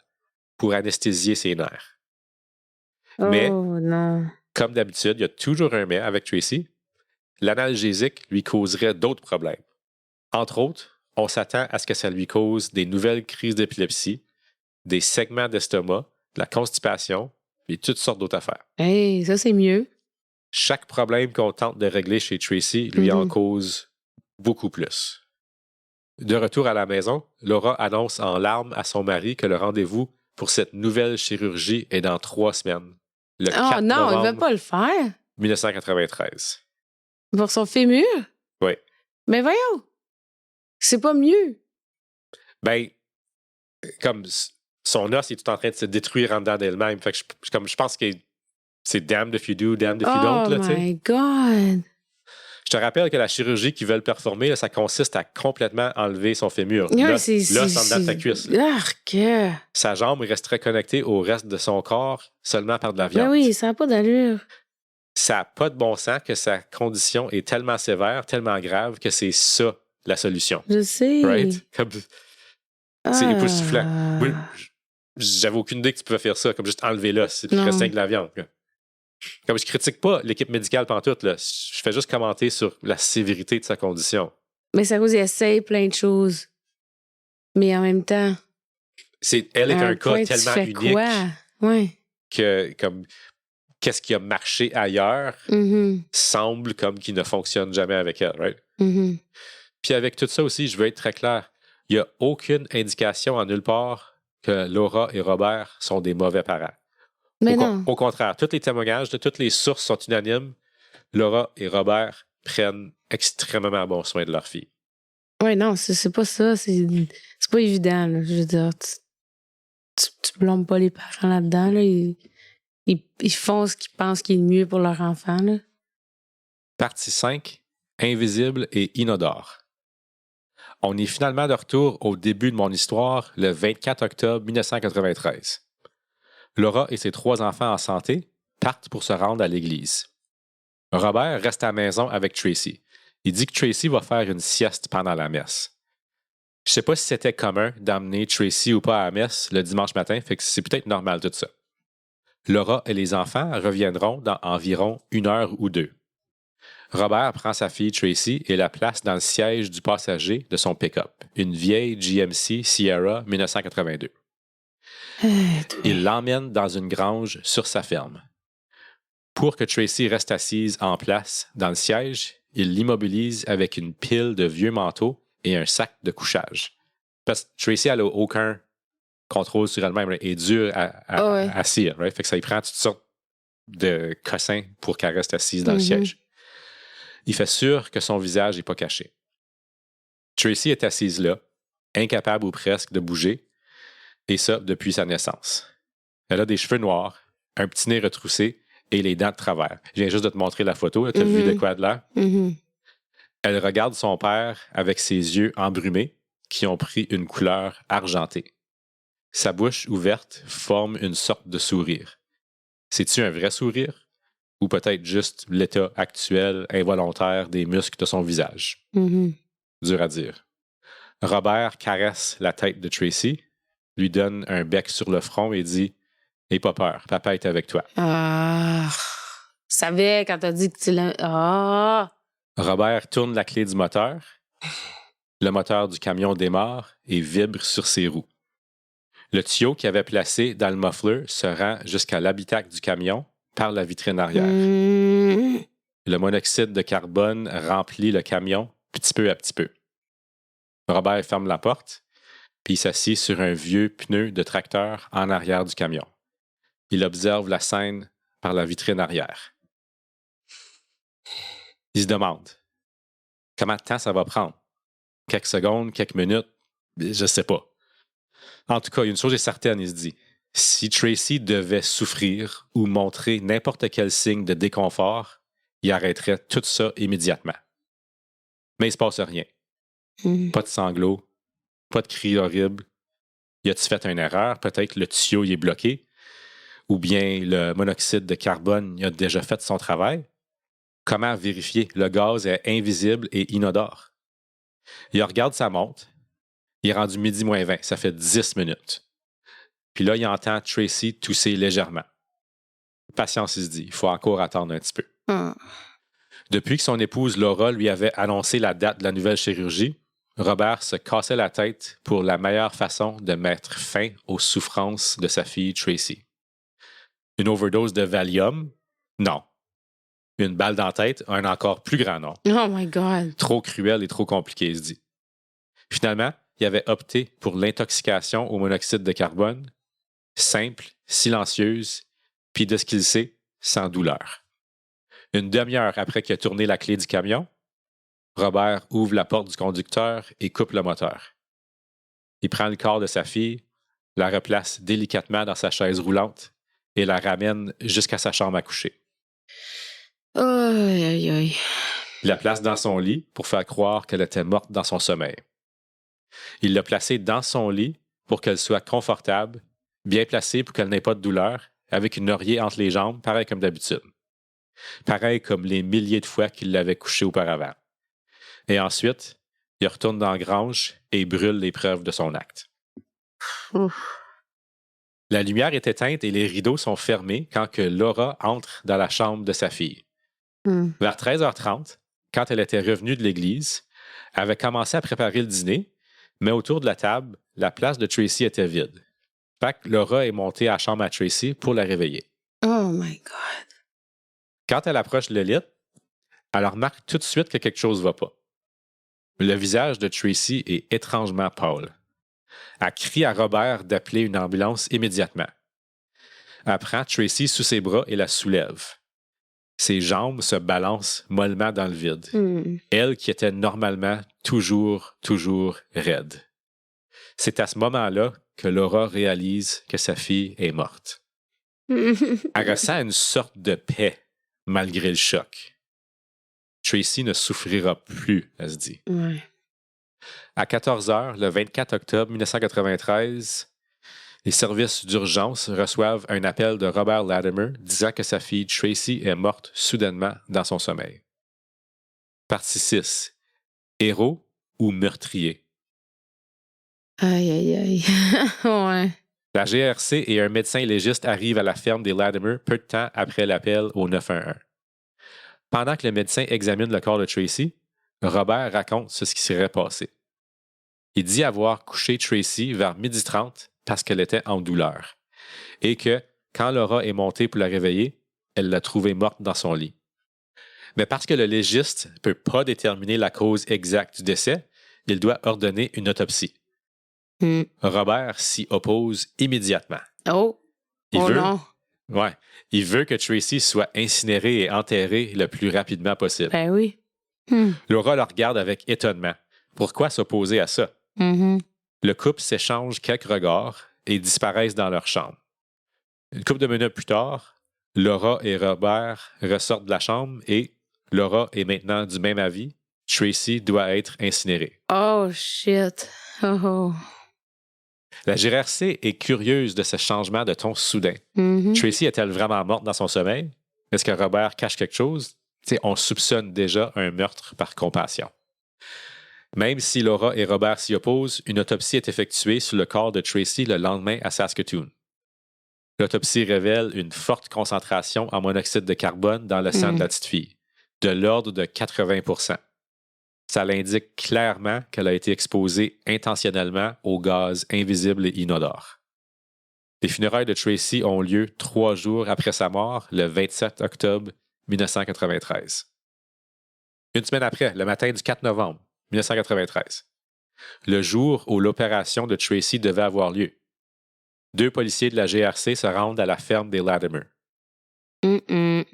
Speaker 1: pour anesthésier ses nerfs. Mais,
Speaker 2: non.
Speaker 1: comme d'habitude, il y a toujours un mais avec Tracy. L'analgésique lui causerait d'autres problèmes. Entre autres, on s'attend à ce que ça lui cause des nouvelles crises d'épilepsie, des segments d'estomac, de la constipation et toutes sortes d'autres affaires.
Speaker 2: Hey, ça c'est mieux.
Speaker 1: Chaque problème qu'on tente de régler chez Tracy lui en cause beaucoup plus. De retour à la maison, Laura annonce en larmes à son mari que le rendez-vous pour cette nouvelle chirurgie est dans 3 semaines. Le 4
Speaker 2: non,
Speaker 1: novembre
Speaker 2: il veut pas le faire.
Speaker 1: 1993.
Speaker 2: Pour son fémur?
Speaker 1: Oui.
Speaker 2: Mais voyons! C'est pas mieux.
Speaker 1: Ben, comme son os est tout en train de se détruire en dedans d'elle-même. Fait que je pense que c'est damned if you do, damned if you don't.
Speaker 2: Oh my God!
Speaker 1: Je te rappelle que la chirurgie qu'ils veulent performer, là, ça consiste à complètement enlever son fémur.
Speaker 2: Ouais,
Speaker 1: L'os en dedans de ta cuisse.
Speaker 2: Arc!
Speaker 1: Sa jambe resterait connectée au reste de son corps seulement par de la viande.
Speaker 2: Ben oui, ça n'a pas d'allure.
Speaker 1: Ça n'a pas de bon sens que sa condition est tellement sévère, tellement grave que c'est ça la solution.
Speaker 2: Je sais.
Speaker 1: Right? C'est époustouflant. Moi, j'avais aucune idée que tu pouvais faire ça, comme juste enlever l'os et puis rester avec de la viande. Comme je critique pas l'équipe médicale pantoute, là. Je fais juste commenter sur la sévérité de sa condition.
Speaker 2: Mais ça cause, il essaye plein de choses. Mais en même temps...
Speaker 1: Elle est un cas tellement unique
Speaker 2: Ouais.
Speaker 1: que comme qu'est-ce qui a marché ailleurs semble comme qu'il ne fonctionne jamais avec elle, right? Puis avec tout ça aussi, je veux être très clair. Il n'y a aucune indication en nulle part que Laura et Robert sont des mauvais parents.
Speaker 2: Mais non.
Speaker 1: Au contraire, tous les témoignages de toutes les sources sont unanimes. Laura et Robert prennent extrêmement bon soin de leur fille.
Speaker 2: Oui, non, c'est pas ça. C'est pas évident. Là. Je veux dire, tu blâmes pas les parents là-dedans. Là. Ils font ce qu'ils pensent qui est le mieux pour leur enfant. Là.
Speaker 1: Partie 5, invisible et inodore. On est finalement de retour au début de mon histoire, le 24 octobre 1993. Laura et ses 3 enfants en santé partent pour se rendre à l'église. Robert reste à la maison avec Tracy. Il dit que Tracy va faire une sieste pendant la messe. Je sais pas si c'était commun d'emmener Tracy ou pas à la messe le dimanche matin, fait que c'est peut-être normal tout ça. Laura et les enfants reviendront dans environ 1 heure ou 2. Robert prend sa fille Tracy et la place dans le siège du passager de son pick-up, une vieille GMC Sierra 1982. Il l'emmène dans une grange sur sa ferme. Pour que Tracy reste assise en place dans le siège, il l'immobilise avec une pile de vieux manteaux et un sac de couchage. Parce que Tracy, elle n'a aucun contrôle sur elle-même, elle est dure à cire, right? Fait que ça y prend toutes sortes de cossins pour qu'elle reste assise dans le siège. Il fait sûr que son visage n'est pas caché. Tracy est assise là, incapable ou presque de bouger, et ça depuis sa naissance. Elle a des cheveux noirs, un petit nez retroussé et les dents de travers. Je viens juste de te montrer la photo, tu as vu de quoi de l'air? Elle regarde son père avec ses yeux embrumés qui ont pris une couleur argentée. Sa bouche ouverte forme une sorte de sourire. C'est-tu un vrai sourire? Ou peut-être juste l'état actuel involontaire des muscles de son visage? Dur à dire. Robert caresse la tête de Tracy, lui donne un bec sur le front et dit « N'aie pas peur, papa est avec toi. »
Speaker 2: Je savais quand t'as dit que tu l'as...
Speaker 1: Robert tourne la clé du moteur. Le moteur du camion démarre et vibre sur ses roues. Le tuyau qu'il avait placé dans le muffler se rend jusqu'à l'habitacle du camion par la vitrine arrière. Le monoxyde de carbone remplit le camion petit peu à petit peu. Robert ferme la porte, puis il s'assied sur un vieux pneu de tracteur en arrière du camion. Il observe la scène par la vitrine arrière. Il se demande comment de temps ça va prendre. Quelques secondes, quelques minutes, je sais pas. En tout cas, une chose est certaine, il se dit. Si Tracy devait souffrir ou montrer n'importe quel signe de déconfort, il arrêterait tout ça immédiatement. Mais il ne se passe rien. Pas de sanglots, pas de cris horribles. Y a-t-il fait une erreur? Peut-être le tuyau il est bloqué. Ou bien le monoxyde de carbone il a déjà fait son travail. Comment vérifier? Le gaz est invisible et inodore. Il regarde sa montre. Il est rendu 12:20. Ça fait 10 minutes. Puis là, il entend Tracy tousser légèrement. Patience, il se dit. Il faut encore attendre un petit peu. Depuis que son épouse Laura lui avait annoncé la date de la nouvelle chirurgie, Robert se cassait la tête pour la meilleure façon de mettre fin aux souffrances de sa fille Tracy. Une overdose de Valium? Non. Une balle dans la tête? Un encore plus grand nom.
Speaker 2: Oh my God.
Speaker 1: Trop cruel et trop compliqué, il se dit. Finalement, il avait opté pour l'intoxication au monoxyde de carbone, simple, silencieuse, puis de ce qu'il sait, sans douleur. Une demi-heure après qu'il a tourné la clé du camion, Robert ouvre la porte du conducteur et coupe le moteur. Il prend le corps de sa fille, la replace délicatement dans sa chaise roulante et la ramène jusqu'à sa chambre à coucher.
Speaker 2: Aïe, aïe, aïe.
Speaker 1: Il la place dans son lit pour faire croire qu'elle était morte dans son sommeil. Il l'a placée dans son lit pour qu'elle soit confortable, bien placée pour qu'elle n'ait pas de douleur, avec une oreiller entre les jambes, pareil comme d'habitude. Pareil comme les milliers de fois qu'il l'avait couchée auparavant. Et ensuite, il retourne dans la grange et brûle les preuves de son acte. La lumière est éteinte et les rideaux sont fermés quand que Laura entre dans la chambre de sa fille. Vers 13h30, quand elle était revenue de l'église, elle avait commencé à préparer le dîner, mais autour de la table, la place de Tracy était vide. Fait que Laura est montée à la chambre à Tracy pour la réveiller.
Speaker 2: Oh my God.
Speaker 1: Quand elle approche le lit, elle remarque tout de suite que quelque chose ne va pas. Le visage de Tracy est étrangement pâle. Elle crie à Robert d'appeler une ambulance immédiatement. Elle prend Tracy sous ses bras et la soulève. Ses jambes se balancent mollement dans le vide. Elle qui était normalement toujours raide. C'est à ce moment-là que Laura réalise que sa fille est morte. Elle ressent une sorte de paix malgré le choc. Tracy ne souffrira plus, elle se dit. À 14h, le 24 octobre 1993, les services d'urgence reçoivent un appel de Robert Latimer disant que sa fille Tracy est morte soudainement dans son sommeil. Partie 6. Héros ou meurtrier?
Speaker 2: Aïe, aïe, aïe. Ouais.
Speaker 1: La GRC et un médecin légiste arrivent à la ferme des Latimer peu de temps après l'appel au 911. Pendant que le médecin examine le corps de Tracy, Robert raconte ce qui serait passé. Il dit avoir couché Tracy vers 12h30 parce qu'elle était en douleur et que, quand Laura est montée pour la réveiller, elle l'a trouvée morte dans son lit. Mais parce que le légiste ne peut pas déterminer la cause exacte du décès, il doit ordonner une autopsie.
Speaker 2: Hmm.
Speaker 1: Robert s'y oppose immédiatement.
Speaker 2: Oh!
Speaker 1: Il
Speaker 2: Oh
Speaker 1: veut,
Speaker 2: non!
Speaker 1: ouais, il veut que Tracy soit incinérée et enterrée le plus rapidement possible.
Speaker 2: Ben oui. Hmm.
Speaker 1: Laura le regarde avec étonnement. Pourquoi s'opposer à ça?
Speaker 2: Mhm.
Speaker 1: Le couple s'échange quelques regards et disparaissent dans leur chambre. Une couple de minutes plus tard, Laura et Robert ressortent de la chambre et Laura est maintenant du même avis. Tracy doit être incinérée.
Speaker 2: Oh shit. Oh.
Speaker 1: La GRC est curieuse de ce changement de ton soudain.
Speaker 2: Mhm.
Speaker 1: Tracy est-elle vraiment morte dans son sommeil? Est-ce que Robert cache quelque chose? T'sais, on soupçonne déjà un meurtre par compassion. Même si Laura et Robert s'y opposent, une autopsie est effectuée sur le corps de Tracy le lendemain à Saskatoon. L'autopsie révèle une forte concentration en monoxyde de carbone dans le sang de la petite fille, de l'ordre de 80%. Ça l'indique clairement qu'elle a été exposée intentionnellement au gaz invisible et inodore. Les funérailles de Tracy ont lieu 3 jours après sa mort, le 27 octobre 1993. Une semaine après, le matin du 4 novembre 1993, le jour où l'opération de Tracy devait avoir lieu, 2 policiers de la GRC se rendent à la ferme des Latimer.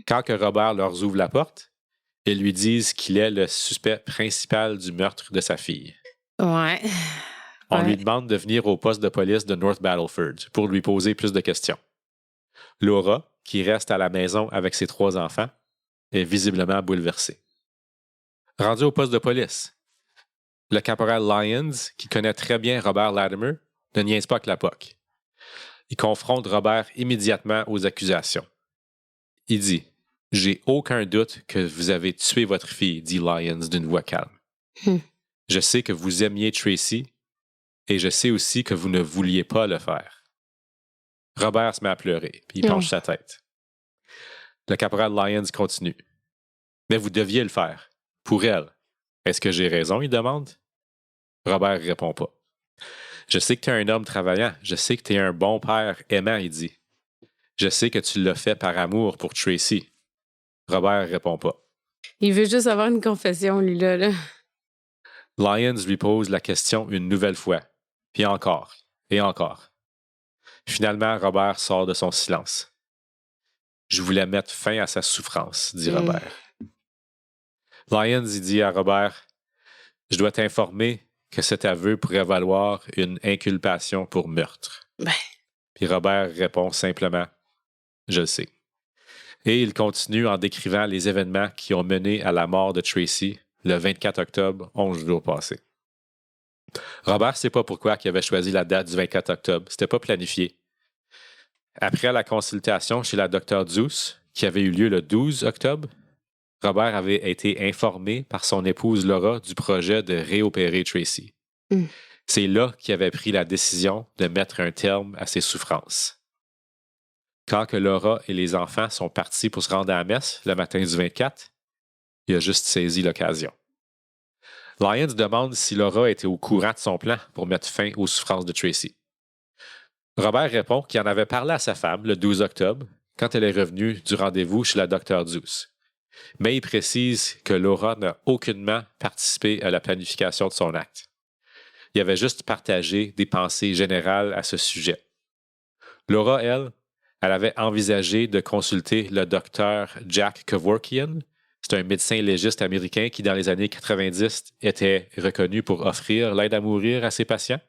Speaker 1: Quand que Robert leur ouvre la porte, ils lui disent qu'il est le suspect principal du meurtre de sa fille.
Speaker 2: Ouais.
Speaker 1: On lui demande de venir au poste de police de North Battleford pour lui poser plus de questions. Laura, qui reste à la maison avec ses 3 enfants, est visiblement bouleversée. Rendu au poste de police, le caporal Lyons, qui connaît très bien Robert Latimer, ne niaise pas que la POC. Il confronte Robert immédiatement aux accusations. Il dit « J'ai aucun doute que vous avez tué votre fille », dit Lyons d'une voix calme. « Je sais que vous aimiez Tracy et je sais aussi que vous ne vouliez pas le faire. » Robert se met à pleurer, puis il penche sa tête. Le caporal Lyons continue. « Mais vous deviez le faire. Pour elle. Est-ce que j'ai raison? » il demande. Robert ne répond pas. « Je sais que tu es un homme travaillant. Je sais que tu es un bon père aimant, » il dit. « Je sais que tu l'as fait par amour pour Tracy. » Robert ne répond pas.
Speaker 2: Il veut juste avoir une confession, lui, là.
Speaker 1: Lyons lui pose la question une nouvelle fois, puis encore, et encore. Finalement, Robert sort de son silence. « Je voulais mettre fin à sa souffrance, » dit Robert. Lyons y dit à Robert, « Je dois t'informer que cet aveu pourrait valoir une inculpation pour meurtre. » Puis Robert répond simplement, « Je le sais. » Et il continue en décrivant les événements qui ont mené à la mort de Tracy le 24 octobre, 11 jours passés. Robert ne sait pas pourquoi il avait choisi la date du 24 octobre. C'était pas planifié. Après la consultation chez la Dr. Zeus, qui avait eu lieu le 12 octobre, Robert avait été informé par son épouse Laura du projet de réopérer Tracy. C'est là qu'il avait pris la décision de mettre un terme à ses souffrances. Quand que Laura et les enfants sont partis pour se rendre à la messe le matin du 24, il a juste saisi l'occasion. Lyons demande si Laura était au courant de son plan pour mettre fin aux souffrances de Tracy. Robert répond qu'il en avait parlé à sa femme le 12 octobre, quand elle est revenue du rendez-vous chez la Dr. Zeus. Mais il précise que Laura n'a aucunement participé à la planification de son acte. Il avait juste partagé des pensées générales à ce sujet. Laura, elle avait envisagé de consulter le docteur Jack Kevorkian. C'est un médecin légiste américain qui, dans les années 90, était reconnu pour offrir l'aide à mourir à ses patients.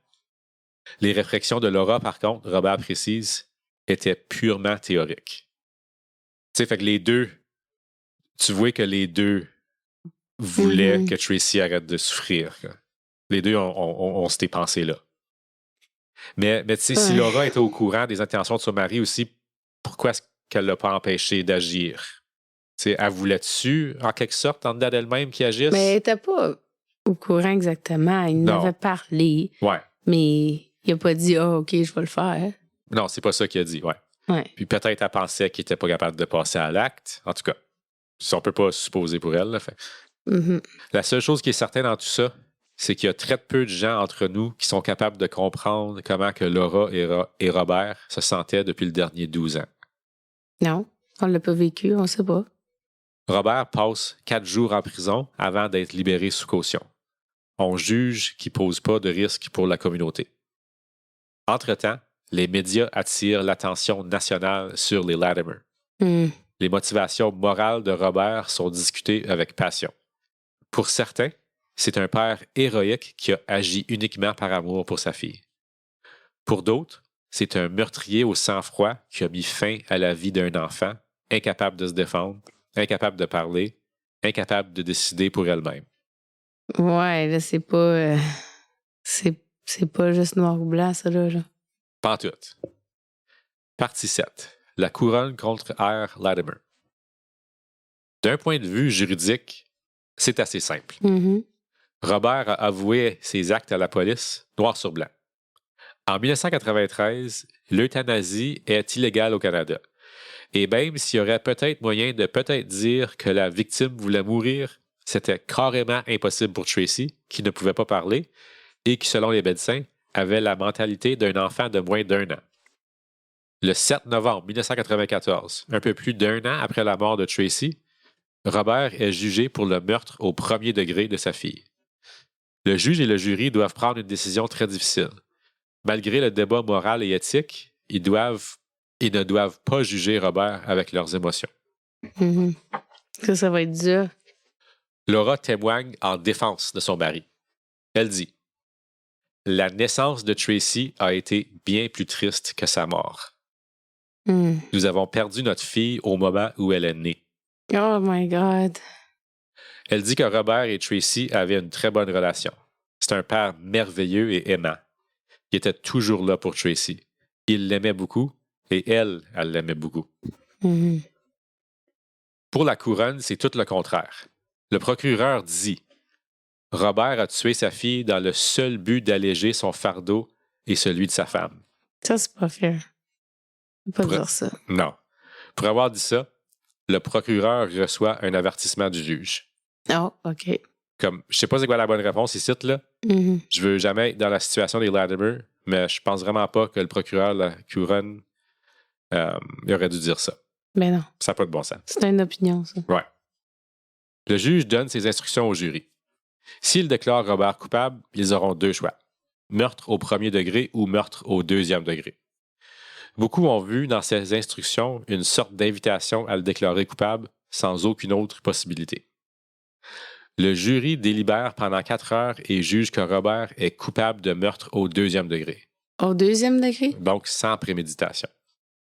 Speaker 1: Les réflexions de Laura, par contre, Robert précise, étaient purement théoriques. Tu sais, fait que les deux, tu vois que les deux voulaient que Tracy arrête de souffrir. Quoi. Les deux ont ces pensées-là. Mais tu sais, si Laura était au courant des intentions de son mari aussi, pourquoi est-ce qu'elle ne l'a pas empêché d'agir? T'sais, elle voulait-tu, en quelque sorte, en dedans d'elle-même, qu'il agisse?
Speaker 2: Mais elle n'était pas au courant exactement. Il en avait parlé.
Speaker 1: Ouais.
Speaker 2: Mais il a pas dit, ah, OK, je vais le faire.
Speaker 1: Non, c'est pas ça qu'il a dit, ouais.
Speaker 2: Ouais.
Speaker 1: Puis peut-être elle pensait qu'il était pas capable de passer à l'acte. En tout cas, on peut pas supposer pour elle. Là, fait.
Speaker 2: Mhm.
Speaker 1: La seule chose qui est certaine dans tout ça, c'est qu'il y a très peu de gens entre nous qui sont capables de comprendre comment que Laura et Robert se sentaient depuis le dernier 12 ans.
Speaker 2: Non, on l'a pas vécu, on sait pas.
Speaker 1: Robert passe 4 jours en prison avant d'être libéré sous caution. On juge qu'il ne pose pas de risque pour la communauté. Entre-temps, les médias attirent l'attention nationale sur les Latimer.
Speaker 2: Hmm.
Speaker 1: Les motivations morales de Robert sont discutées avec passion. Pour certains, c'est un père héroïque qui a agi uniquement par amour pour sa fille. Pour d'autres, c'est un meurtrier au sang-froid qui a mis fin à la vie d'un enfant, incapable de se défendre, incapable de parler, incapable de décider pour elle-même.
Speaker 2: Ouais, là, c'est pas. C'est pas juste noir ou blanc, ça, là.
Speaker 1: Pantoute. Partie 7. La couronne contre R. Latimer. D'un point de vue juridique, c'est assez simple.
Speaker 2: Mhm.
Speaker 1: Robert a avoué ses actes à la police, noir sur blanc. En 1993, l'euthanasie est illégale au Canada. Et même s'il y aurait peut-être moyen de peut-être dire que la victime voulait mourir, c'était carrément impossible pour Tracy, qui ne pouvait pas parler et qui, selon les médecins, avait la mentalité d'un enfant de moins d'1 an. Le 7 novembre 1994, un peu plus d'1 an après la mort de Tracy, Robert est jugé pour le meurtre au premier degré de sa fille. Le juge et le jury doivent prendre une décision très difficile. Malgré le débat moral et éthique, ils ne doivent pas juger Robert avec leurs émotions.
Speaker 2: Mhm. Ça va être dur.
Speaker 1: Laura témoigne en défense de son mari. Elle dit « La naissance de Tracy a été bien plus triste que sa mort.
Speaker 2: Hmm.
Speaker 1: Nous avons perdu notre fille au moment où elle est née.
Speaker 2: Oh my God. »
Speaker 1: Elle dit que Robert et Tracy avaient une très bonne relation. C'est un père merveilleux et aimant. Il était toujours là pour Tracy. Il l'aimait beaucoup et elle l'aimait beaucoup.
Speaker 2: Mhm.
Speaker 1: Pour la couronne, c'est tout le contraire. Le procureur dit « Robert a tué sa fille dans le seul but d'alléger son fardeau et celui de sa femme. »
Speaker 2: Ça, c'est pas fair. Faut pas
Speaker 1: Pour-
Speaker 2: dire ça.
Speaker 1: Non. Pour avoir dit ça, le procureur reçoit un avertissement du juge.
Speaker 2: Oh, OK.
Speaker 1: Comme, je sais pas c'est quoi la bonne réponse ici, là.
Speaker 2: Mhm.
Speaker 1: Je veux jamais être dans la situation des Latimer, mais je pense vraiment pas que le procureur de la couronne il aurait dû dire ça.
Speaker 2: Ben non.
Speaker 1: Ça n'a pas de bon sens.
Speaker 2: C'est une opinion, ça.
Speaker 1: Ouais. Le juge donne ses instructions au jury. S'il déclare Robert coupable, ils auront 2 choix. Meurtre au premier degré ou meurtre au deuxième degré. Beaucoup ont vu dans ces instructions une sorte d'invitation à le déclarer coupable sans aucune autre possibilité. Le jury délibère pendant 4 heures et juge que Robert est coupable de meurtre au deuxième degré,
Speaker 2: Au deuxième degré?
Speaker 1: donc sans préméditation.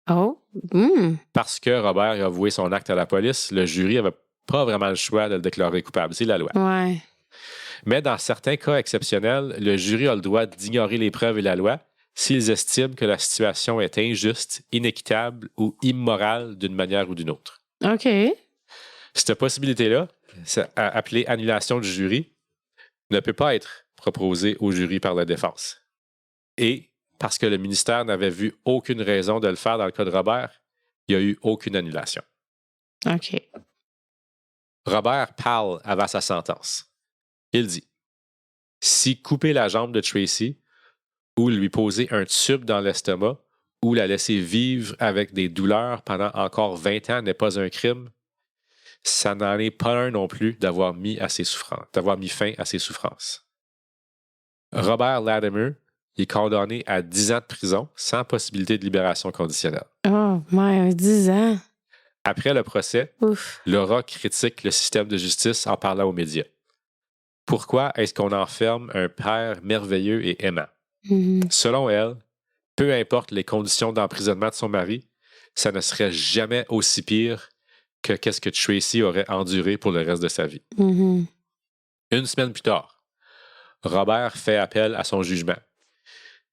Speaker 2: Oh. Hmm.
Speaker 1: Parce que Robert a avoué son acte à la police, le jury n'avait pas vraiment le choix de le déclarer coupable. C'est la loi.
Speaker 2: Ouais.
Speaker 1: Mais dans certains cas exceptionnels, le jury a le droit d'ignorer les preuves et la loi s'ils estiment que la situation est injuste, inéquitable ou immorale d'une manière ou d'une autre.
Speaker 2: OK.
Speaker 1: Cette possibilité-là, appelée annulation du jury, ne peut pas être proposée au jury par la défense. Et parce que le ministère n'avait vu aucune raison de le faire dans le cas de Robert, il n'y a eu aucune annulation.
Speaker 2: OK.
Speaker 1: Robert parle avant sa sentence. Il dit « Si couper la jambe de Tracy ou lui poser un tube dans l'estomac ou la laisser vivre avec des douleurs pendant encore 20 ans n'est pas un crime, ça n'en est pas un non plus d'avoir mis fin à ses souffrances. » Robert Latimer est condamné à 10 ans de prison sans possibilité de libération conditionnelle.
Speaker 2: Oh, my, 10 ans.
Speaker 1: Après le procès,
Speaker 2: Ouf.
Speaker 1: Laura critique le système de justice en parlant aux médias. Pourquoi est-ce qu'on enferme un père merveilleux et aimant?
Speaker 2: Mhm.
Speaker 1: Selon elle, peu importe les conditions d'emprisonnement de son mari, ça ne serait jamais aussi pire que qu'est-ce que Tracy aurait enduré pour le reste de sa vie.
Speaker 2: Mhm.
Speaker 1: Une semaine plus tard, Robert fait appel à son jugement,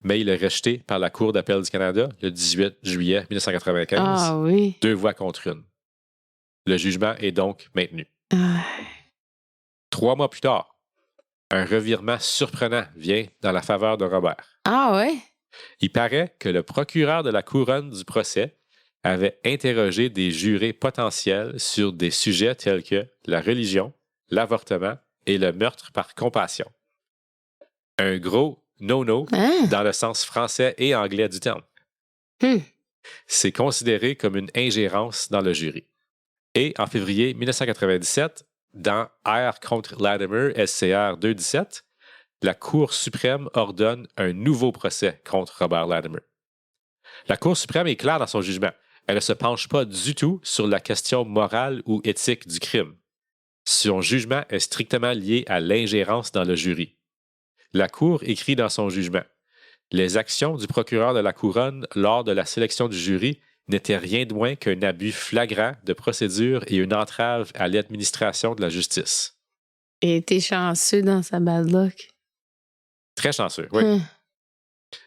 Speaker 1: mais il est rejeté par la Cour d'appel du Canada le 18 juillet 1995,
Speaker 2: Ah oui.
Speaker 1: 2 voix contre 1. Le jugement est donc maintenu.
Speaker 2: Ah.
Speaker 1: 3 mois plus tard, Un revirement surprenant vient dans la faveur de Robert.
Speaker 2: Ah ouais?
Speaker 1: Il paraît que le procureur de la couronne du procès avait interrogé des jurés potentiels sur des sujets tels que la religion, l'avortement et le meurtre par compassion. Un gros no-no
Speaker 2: Hein?
Speaker 1: dans le sens français et anglais du terme.
Speaker 2: Hmm.
Speaker 1: C'est considéré comme une ingérence dans le jury. Et en février 1997, dans R contre Latimer, SCR 217, la Cour suprême ordonne un nouveau procès contre Robert Latimer. La Cour suprême est claire dans son jugement. Elle ne se penche pas du tout sur la question morale ou éthique du crime. Son jugement est strictement lié à l'ingérence dans le jury. La Cour écrit dans son jugement: les actions du procureur de la Couronne lors de la sélection du jury n'étaient rien de moins qu'un abus flagrant de procédure et une entrave à l'administration de la justice.
Speaker 2: Il était chanceux dans sa bad luck.
Speaker 1: Très chanceux, oui.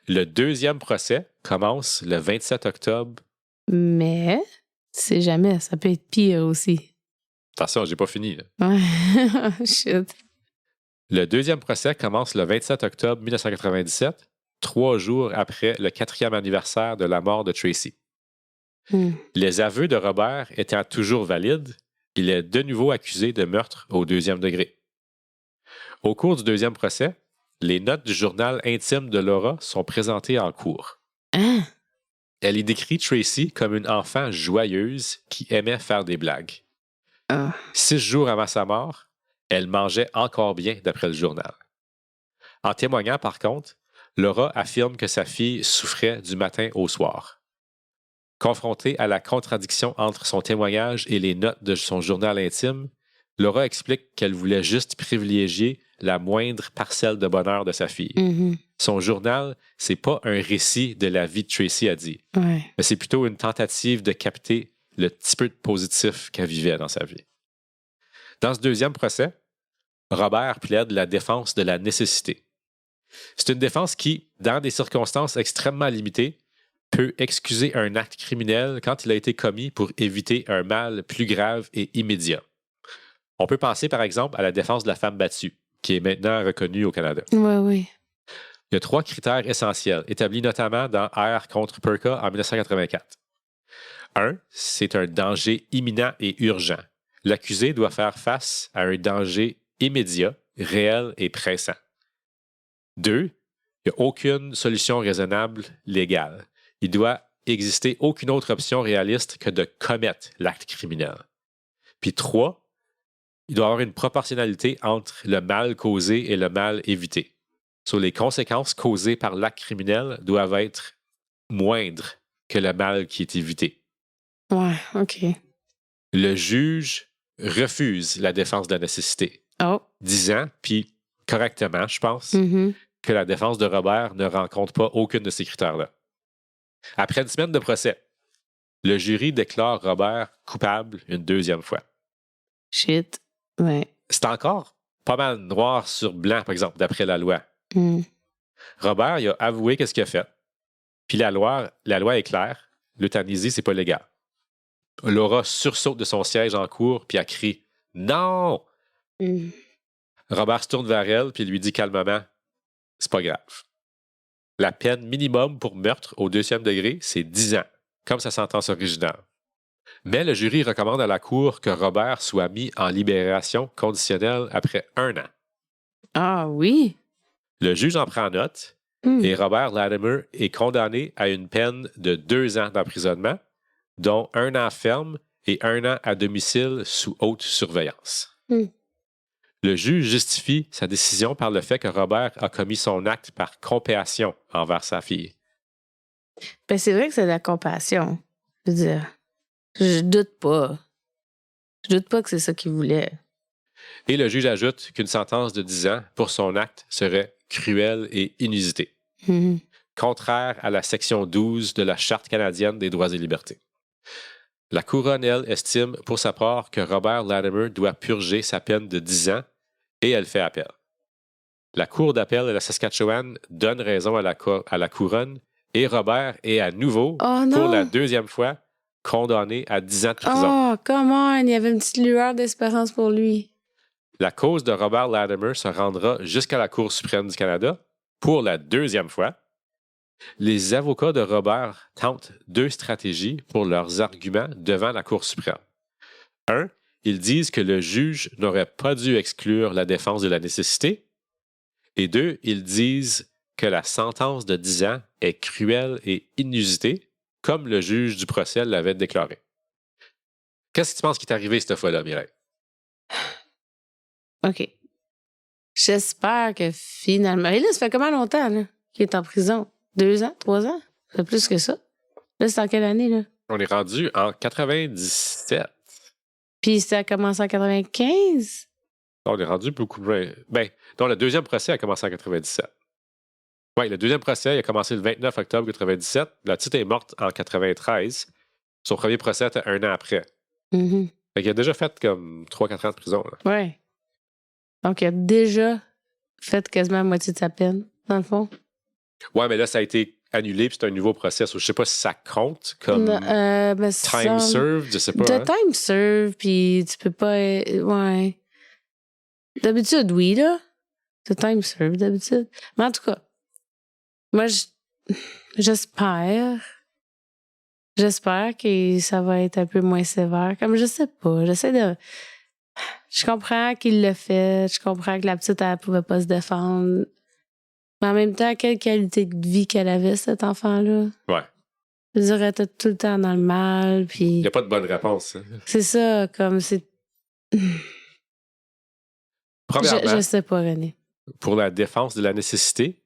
Speaker 1: Le deuxième procès commence le 27 octobre.
Speaker 2: Mais, tu sais jamais, ça peut être pire aussi.
Speaker 1: Attention, j'ai pas fini. Là.
Speaker 2: Ouais. Shit.
Speaker 1: Le deuxième procès commence le 27 octobre 1997, 3 jours après le 4e anniversaire de la mort de Tracy. Les aveux de Robert étant toujours valides, il est de nouveau accusé de meurtre au 2e degré. Au cours du deuxième procès, les notes du journal intime de Laura sont présentées en cours.
Speaker 2: Hein?
Speaker 1: Elle y décrit Tracy comme une enfant joyeuse qui aimait faire des blagues. 6 jours avant sa mort, elle mangeait encore bien d'après le journal. En témoignant par contre, Laura affirme que sa fille souffrait du matin au soir. Confrontée à la contradiction entre son témoignage et les notes de son journal intime, Laura explique qu'elle voulait juste privilégier la moindre parcelle de bonheur de sa fille.
Speaker 2: Mm-hmm.
Speaker 1: Son journal, c'est pas un récit de la vie de Tracy, a dit,
Speaker 2: Ouais.
Speaker 1: mais c'est plutôt une tentative de capter le petit peu de positif qu'elle vivait dans sa vie. Dans ce deuxième procès, Robert plaide la défense de la nécessité. C'est une défense qui, dans des circonstances extrêmement limitées, peut excuser un acte criminel quand il a été commis pour éviter un mal plus grave et immédiat. On peut penser par exemple à la défense de la femme battue, qui est maintenant reconnue au Canada.
Speaker 2: Oui.
Speaker 1: Il y a 3 critères essentiels, établis notamment dans R contre Perka en 1984. 1. C'est un danger imminent et urgent. L'accusé doit faire face à un danger immédiat, réel et pressant. 2. Il n'y a aucune solution raisonnable légale. Il doit exister aucune autre option réaliste que de commettre l'acte criminel. Puis 3. Il doit y avoir une proportionnalité entre le mal causé et le mal évité. Les conséquences causées par l'acte criminel doivent être moindres que le mal qui est évité.
Speaker 2: Ouais, OK.
Speaker 1: Le juge refuse la défense de la nécessité, disant, puis correctement, je pense, que la défense de Robert ne rencontre pas aucune de ces critères-là. Après une semaine de procès, le jury déclare Robert coupable une deuxième fois.
Speaker 2: Shit. Ouais.
Speaker 1: C'est encore pas mal noir sur blanc, par exemple, d'après la loi. Robert, il a avoué qu'est-ce qu'il a fait. Puis la loi est claire. L'euthanasie, c'est pas légal. Laura sursaute de son siège en cour puis elle crie « Non! » Robert se tourne vers elle puis lui dit calmement « C'est pas grave. » La peine minimum pour meurtre au 2e degré, c'est 10 ans, comme sa sentence originale. Mais le jury recommande à la cour que Robert soit mis en libération conditionnelle après 1 an.
Speaker 2: Ah oui?
Speaker 1: Le juge en prend note et Robert Latimer est condamné à une peine de 2 ans d'emprisonnement, dont 1 an ferme et 1 an à domicile sous haute surveillance. Le juge justifie sa décision par le fait que Robert a commis son acte par compassion envers sa fille.
Speaker 2: Ben, c'est vrai que c'est de la compassion. Je veux dire, je doute pas. Je doute pas que c'est ça qu'il voulait.
Speaker 1: Et le juge ajoute qu'une sentence de 10 ans pour son acte serait cruelle et inusitée, contraire à la section 12 de la Charte canadienne des droits et libertés. La couronne, elle, estime pour sa part que Robert Latimer doit purger sa peine de 10 ans et elle fait appel. La Cour d'appel de la Saskatchewan donne raison à la couronne et Robert est à nouveau, pour la 2e fois, condamné à 10 ans de prison.
Speaker 2: Oh, come on! Il y avait une petite lueur d'espérance pour lui.
Speaker 1: la cause de Robert Latimer se rendra jusqu'à la Cour suprême du Canada pour la deuxième fois. Les avocats de Robert tentent 2 stratégies pour leurs arguments devant la Cour suprême. 1, ils disent que le juge n'aurait pas dû exclure la défense de la nécessité. Et 2, ils disent que la sentence de 10 ans est cruelle et inusitée, comme le juge du procès l'avait déclaré. Qu'est-ce que tu penses qui est arrivé cette fois-là, Mireille?
Speaker 2: OK. J'espère que finalement... Et là, ça fait combien longtemps là, qu'il est en prison? 2 ans? 3 ans? Ça fait plus que ça. Là, c'est en quelle année, là?
Speaker 1: On est rendu en 97.
Speaker 2: Puis ça a commencé en 95?
Speaker 1: On est rendu beaucoup plus... non, le deuxième procès a commencé en 97. Oui, le deuxième procès a commencé le 29 octobre 97. La petite est morte en 93. Son premier procès était 1 an après.
Speaker 2: Mm-hmm.
Speaker 1: Fait qu'il a déjà fait comme 3-4 ans de prison. Là.
Speaker 2: Ouais. Donc, il a déjà fait quasiment la moitié de sa peine, dans le fond.
Speaker 1: Ouais, mais là, ça a été annulé, puis c'est un nouveau procès. Je sais pas si ça compte comme
Speaker 2: Ben,
Speaker 1: time served, je sais pas.
Speaker 2: De time served, puis tu peux pas... Ouais. D'habitude, oui, là. De time served, d'habitude. Mais en tout cas, moi, j'espère que ça va être un peu moins sévère. Comme je sais pas, je comprends qu'il l'a fait, je comprends que la petite, elle pouvait pas se défendre. Mais en même temps, quelle qualité de vie qu'elle avait, cet enfant-là.
Speaker 1: Ouais.
Speaker 2: Je dirais, elle était tout le temps dans le mal, puis...
Speaker 1: Il n'y a pas de bonne réponse. Hein.
Speaker 2: C'est ça, comme c'est...
Speaker 1: Premièrement,
Speaker 2: je sais pas, René.
Speaker 1: pour la défense de la nécessité,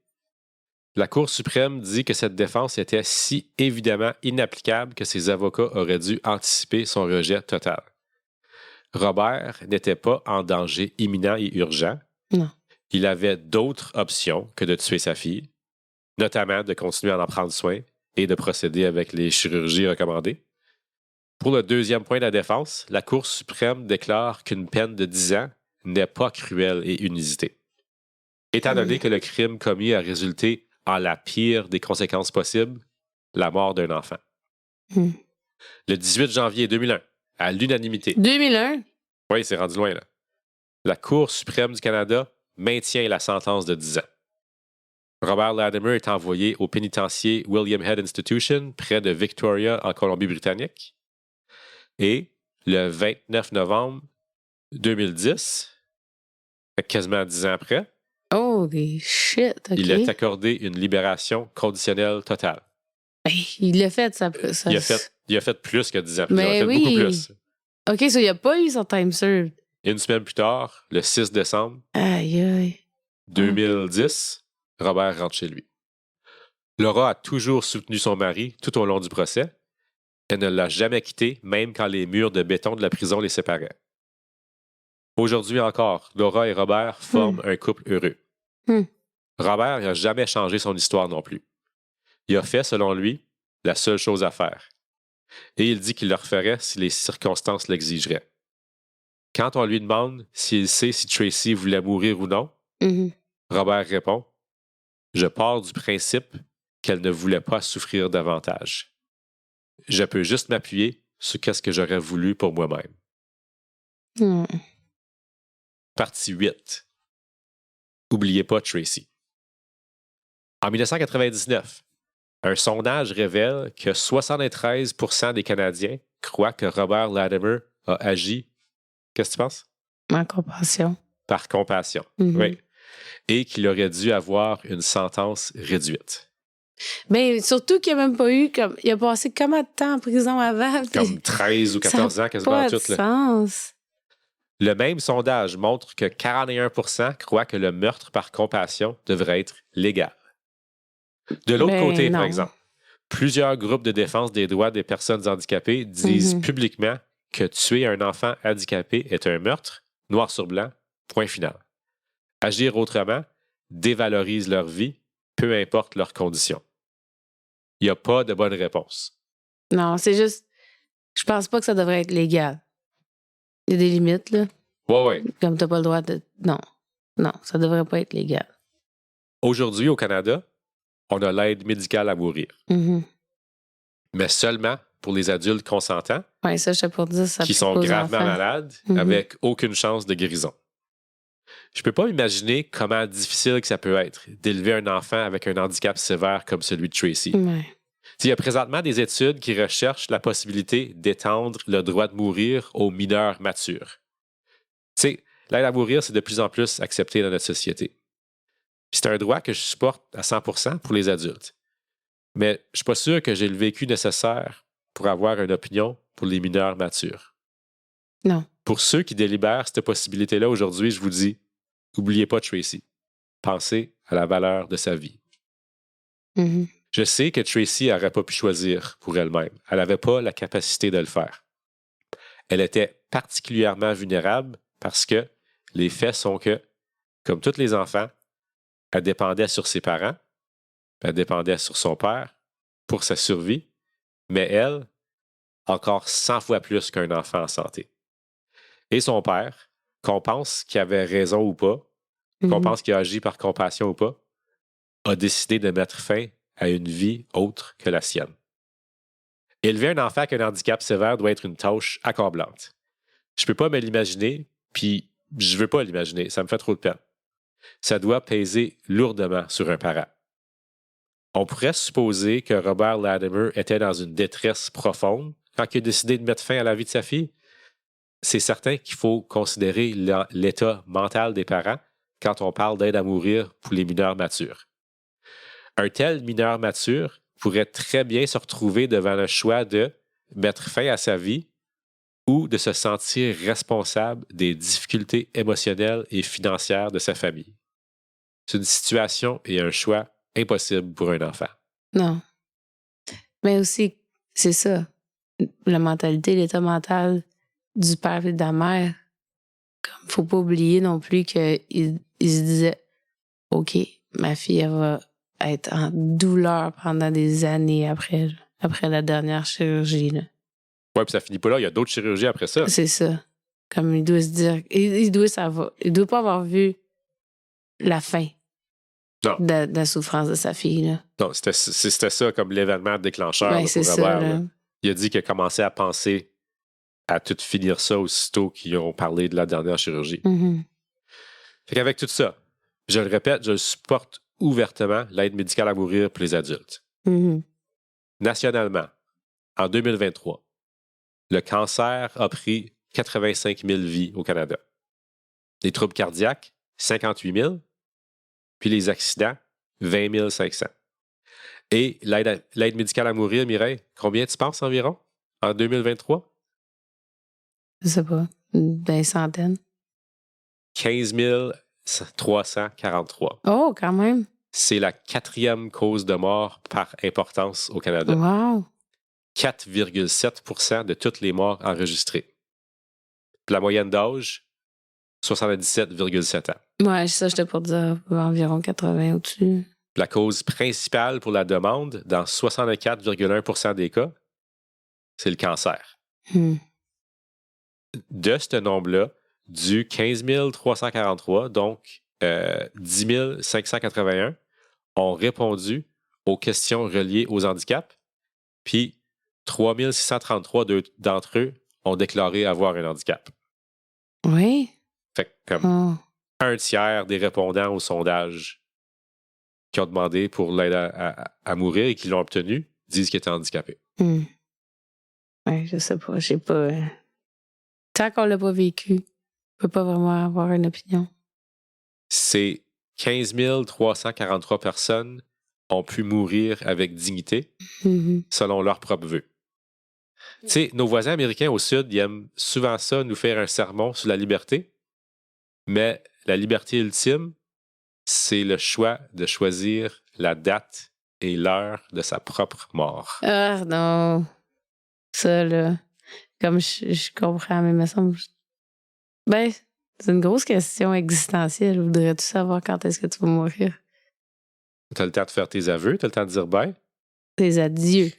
Speaker 1: la Cour suprême dit que cette défense était si évidemment inapplicable que ses avocats auraient dû anticiper son rejet total. Robert n'était pas en danger imminent et urgent.
Speaker 2: Non.
Speaker 1: Il avait d'autres options que de tuer sa fille, notamment de continuer à en prendre soin et de procéder avec les chirurgies recommandées. Pour le deuxième point de la défense, la Cour suprême déclare qu'une peine de 10 ans n'est pas cruelle et inusitée. Étant donné que le crime commis a résulté en la pire des conséquences possibles, la mort d'un enfant. Le 18 janvier 2001, à l'unanimité.
Speaker 2: 2001?
Speaker 1: Oui, c'est rendu loin, là. La Cour suprême du Canada maintient la sentence de 10 ans. Robert Latimer est envoyé au pénitencier William Head Institution, près de Victoria, en Colombie-Britannique. Et le 29 novembre 2010, quasiment 10 ans après,
Speaker 2: holy shit, OK.
Speaker 1: il est accordé une libération conditionnelle totale.
Speaker 2: Il l'a fait, ça.
Speaker 1: Il a fait plus que 10 ans.
Speaker 2: Mais
Speaker 1: il a fait beaucoup plus.
Speaker 2: OK, ça, il n'a pas eu son time served.
Speaker 1: Une semaine plus tard, le 6 décembre
Speaker 2: Aïe, aïe.
Speaker 1: 2010, Robert rentre chez lui. Laura a toujours soutenu son mari tout au long du procès. Elle ne l'a jamais quitté, même quand les murs de béton de la prison les séparaient. Aujourd'hui encore, Laura et Robert forment un couple heureux. Robert n'a jamais changé son histoire non plus. Il a fait, selon lui, la seule chose à faire. Et il dit qu'il le referait si les circonstances l'exigeraient. Quand on lui demande s'il sait si Tracy voulait mourir ou non, Robert répond « Je pars du principe qu'elle ne voulait pas souffrir davantage. Je peux juste m'appuyer sur ce que j'aurais voulu pour moi-même. » Partie 8. Oubliez pas Tracy. En 1999, un sondage révèle que 73% des Canadiens croient que Robert Latimer a agi. Qu'est-ce que tu penses?
Speaker 2: En compassion.
Speaker 1: Par compassion, oui. Et qu'il aurait dû avoir une sentence réduite.
Speaker 2: Mais surtout qu'il n'a même pas eu comme. Il a passé combien de temps en prison avant?
Speaker 1: Comme 13 ou 14 ans, quasiment
Speaker 2: pas
Speaker 1: tout.
Speaker 2: De sens.
Speaker 1: Le même sondage montre que 41% croient que le meurtre par compassion devrait être légal. De l'autre côté, par exemple, plusieurs groupes de défense des droits des personnes handicapées disent publiquement que tuer un enfant handicapé est un meurtre, noir sur blanc, point final. Agir autrement dévalorise leur vie, peu importe leurs conditions. Il n'y a pas de bonne réponse.
Speaker 2: Non, c'est juste... Je pense pas que ça devrait être légal. Il y a des limites, là.
Speaker 1: Ouais.
Speaker 2: Comme t'as pas le droit de... Non, ça devrait pas être légal.
Speaker 1: Aujourd'hui, au Canada, on a l'aide médicale à mourir. Mais seulement pour les adultes consentants
Speaker 2: ça, je sais pour dire, ça
Speaker 1: qui sont gravement malades avec aucune chance de guérison. Je peux pas imaginer comment difficile que ça peut être d'élever un enfant avec un handicap sévère comme celui de Tracy.
Speaker 2: Ouais.
Speaker 1: Il y a présentement des études qui recherchent la possibilité d'étendre le droit de mourir aux mineurs matures. L'aide à mourir, c'est de plus en plus accepté dans notre société. Puis c'est un droit que je supporte à 100% pour les adultes. Mais je suis pas sûr que j'ai le vécu nécessaire pour avoir une opinion pour les mineurs matures.
Speaker 2: Non.
Speaker 1: Pour ceux qui délibèrent cette possibilité-là aujourd'hui, je vous dis, n'oubliez pas Tracy. Pensez à la valeur de sa vie.
Speaker 2: Mhm.
Speaker 1: Je sais que Tracy n'aurait pas pu choisir pour elle-même. Elle n'avait pas la capacité de le faire. Elle était particulièrement vulnérable parce que les faits sont que, comme tous les enfants, elle dépendait sur ses parents, elle dépendait sur son père pour sa survie, mais elle, encore 100 fois plus qu'un enfant en santé. Et son père, qu'on pense qu'il avait raison ou pas, qu'on pense qu'il a agi par compassion ou pas, a décidé de mettre fin à une vie autre que la sienne. Élever un enfant avec un handicap sévère doit être une tâche accablante. Je peux pas me l'imaginer, puis je veux pas l'imaginer, ça me fait trop de peine. Ça doit peser lourdement sur un parent. On pourrait supposer que Robert Latimer était dans une détresse profonde quand il a décidé de mettre fin à la vie de sa fille. C'est certain qu'il faut considérer l'état mental des parents quand on parle d'aide à mourir pour les mineurs matures. Un tel mineur mature pourrait très bien se retrouver devant le choix de mettre fin à sa vie ou de se sentir responsable des difficultés émotionnelles et financières de sa famille. C'est une situation et un choix impossible pour un enfant.
Speaker 2: Non. Mais aussi, c'est ça. La mentalité, l'état mental du père et de la mère. Comme, faut pas oublier non plus qu'il se disait OK, ma fille, elle va être en douleur pendant des années après la dernière chirurgie. Là.
Speaker 1: Ouais, puis ça finit pas là. Il y a d'autres chirurgies après ça.
Speaker 2: C'est ça. Comme il doit se dire, il doit pas avoir vu la fin de la souffrance de sa fille. Là.
Speaker 1: Non, c'était ça comme l'événement déclencheur
Speaker 2: Ouais,
Speaker 1: là,
Speaker 2: c'est
Speaker 1: pour
Speaker 2: ça,
Speaker 1: Robert.
Speaker 2: là.
Speaker 1: Il a dit qu'il a commencé à penser à tout finir ça aussitôt qu'ils ont parlé de la dernière chirurgie.
Speaker 2: Mm-hmm.
Speaker 1: Fait qu'avec tout ça, je le répète, je supporte ouvertement l'aide médicale à mourir pour les adultes.
Speaker 2: Mm-hmm.
Speaker 1: Nationalement, en 2023, le cancer a pris 85 000 vies au Canada. Les troubles cardiaques, 58 000, puis les accidents, 20 500. Et l'aide médicale à mourir, Mireille, combien tu penses environ en 2023?
Speaker 2: Je sais pas. Des centaines.
Speaker 1: 15 343.
Speaker 2: Oh, quand même.
Speaker 1: C'est la 4e cause de mort par importance au Canada.
Speaker 2: Wow.
Speaker 1: 4,7% de toutes les morts enregistrées. Puis la moyenne d'âge, 77,7 ans.
Speaker 2: Ouais, ça, j'étais pour dire environ 80 au-dessus.
Speaker 1: La cause principale pour la demande, dans 64,1% des cas, c'est le cancer. De ce nombre-là, du 15 343, donc 10 581, ont répondu aux questions reliées aux handicaps, puis 3 633 d'entre eux ont déclaré avoir un handicap.
Speaker 2: Oui.
Speaker 1: Fait que comme un tiers des répondants au sondage qui ont demandé pour l'aide à mourir et qui l'ont obtenu disent qu'ils étaient handicapés.
Speaker 2: Ouais, je sais pas. J'ai pas. Tant qu'on l'a pas vécu, on peut pas vraiment avoir une opinion.
Speaker 1: C'est 15 343 personnes ont pu mourir avec dignité selon leurs propres vœux. Tu sais, nos voisins américains au Sud, ils aiment souvent ça, nous faire un sermon sur la liberté, mais la liberté ultime, c'est le choix de choisir la date et l'heure de sa propre mort.
Speaker 2: Ah non. Ça, là, comme je comprends, mais il me semble... Ben, c'est une grosse question existentielle. Voudrais-tu savoir quand est-ce que tu vas mourir?
Speaker 1: T'as le temps de faire tes aveux, t'as le temps de dire bye.
Speaker 2: Tes adieux.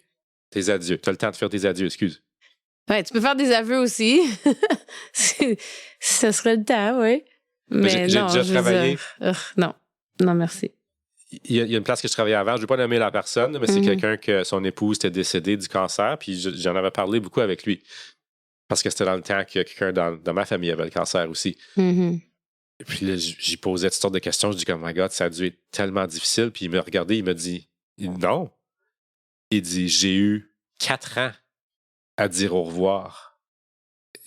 Speaker 1: Tes adieux. T'as le temps de faire tes adieux, excuse.
Speaker 2: Ouais, tu peux faire des aveux aussi. Ça serait le temps, oui. Mais
Speaker 1: j'ai
Speaker 2: non,
Speaker 1: déjà travaillé.
Speaker 2: Non. Non, merci.
Speaker 1: Il y a une place que je travaillais avant, je ne vais pas nommer la personne, mais c'est quelqu'un que son épouse était décédée du cancer, puis j'en avais parlé beaucoup avec lui. Parce que c'était dans le temps que quelqu'un dans ma famille avait le cancer aussi. Puis là, j'y posais toutes sortes de questions. Je dis, oh my God, ça a dû être tellement difficile. Puis il me regardait, il me dit, non. Il dit, j'ai eu 4 ans à dire au revoir.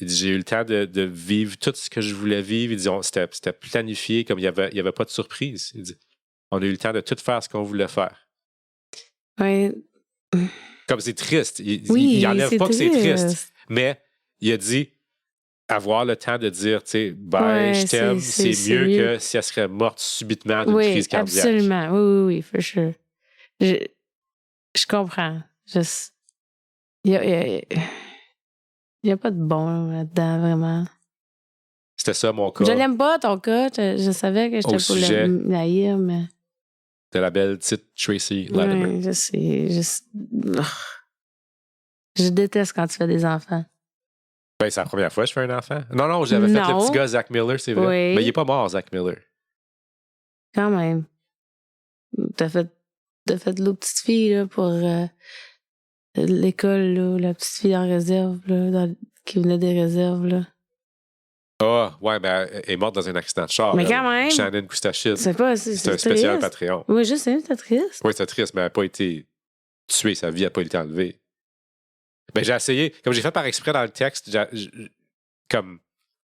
Speaker 1: Il dit, j'ai eu le temps de vivre tout ce que je voulais vivre. Il dit, c'était planifié, comme il y avait pas de surprise. Il dit, on a eu le temps de tout faire ce qu'on voulait faire.
Speaker 2: Ouais.
Speaker 1: Comme c'est triste. Il
Speaker 2: Oui,
Speaker 1: enlève
Speaker 2: c'est
Speaker 1: pas que c'est triste.
Speaker 2: triste.
Speaker 1: Mais il a dit, avoir le temps de dire, tu sais, bye,
Speaker 2: Ouais,
Speaker 1: je t'aime,
Speaker 2: c'est
Speaker 1: c'est mieux
Speaker 2: mieux.
Speaker 1: que si elle serait morte subitement d'une
Speaker 2: Oui,
Speaker 1: crise cardiaque.
Speaker 2: absolument. Oui, for sure. Je comprends. Il y a pas de bon là-dedans, vraiment.
Speaker 1: C'était ça, mon cas.
Speaker 2: Je l'aime pas, ton cas. Je savais que j'étais pour
Speaker 1: sujet
Speaker 2: l'haïr, mais...
Speaker 1: de la belle petite Tracy Latimer.
Speaker 2: Ouais, je sais. Je déteste quand tu fais des enfants.
Speaker 1: Ben, c'est la première fois que je fais un enfant. Non, j'avais fait le petit gars, Zach Miller, c'est vrai.
Speaker 2: Oui.
Speaker 1: Mais il est pas mort, Zach Miller.
Speaker 2: Quand même. T'as fait l'autre petite fille là, pour l'école, là, la petite fille en réserve, là, qui venait des réserves. Là.
Speaker 1: Ah, ouais, ben, elle est morte dans un accident de char.
Speaker 2: Mais quand même.
Speaker 1: Shannon Koustachid.
Speaker 2: C'est un
Speaker 1: spécial
Speaker 2: triste.
Speaker 1: Patreon.
Speaker 2: Oui, je sais, c'est triste.
Speaker 1: Oui, c'est triste, mais elle n'a pas été tuée. Sa vie n'a pas été enlevée. Ben, j'ai essayé, comme j'ai fait par exprès dans le texte, comme,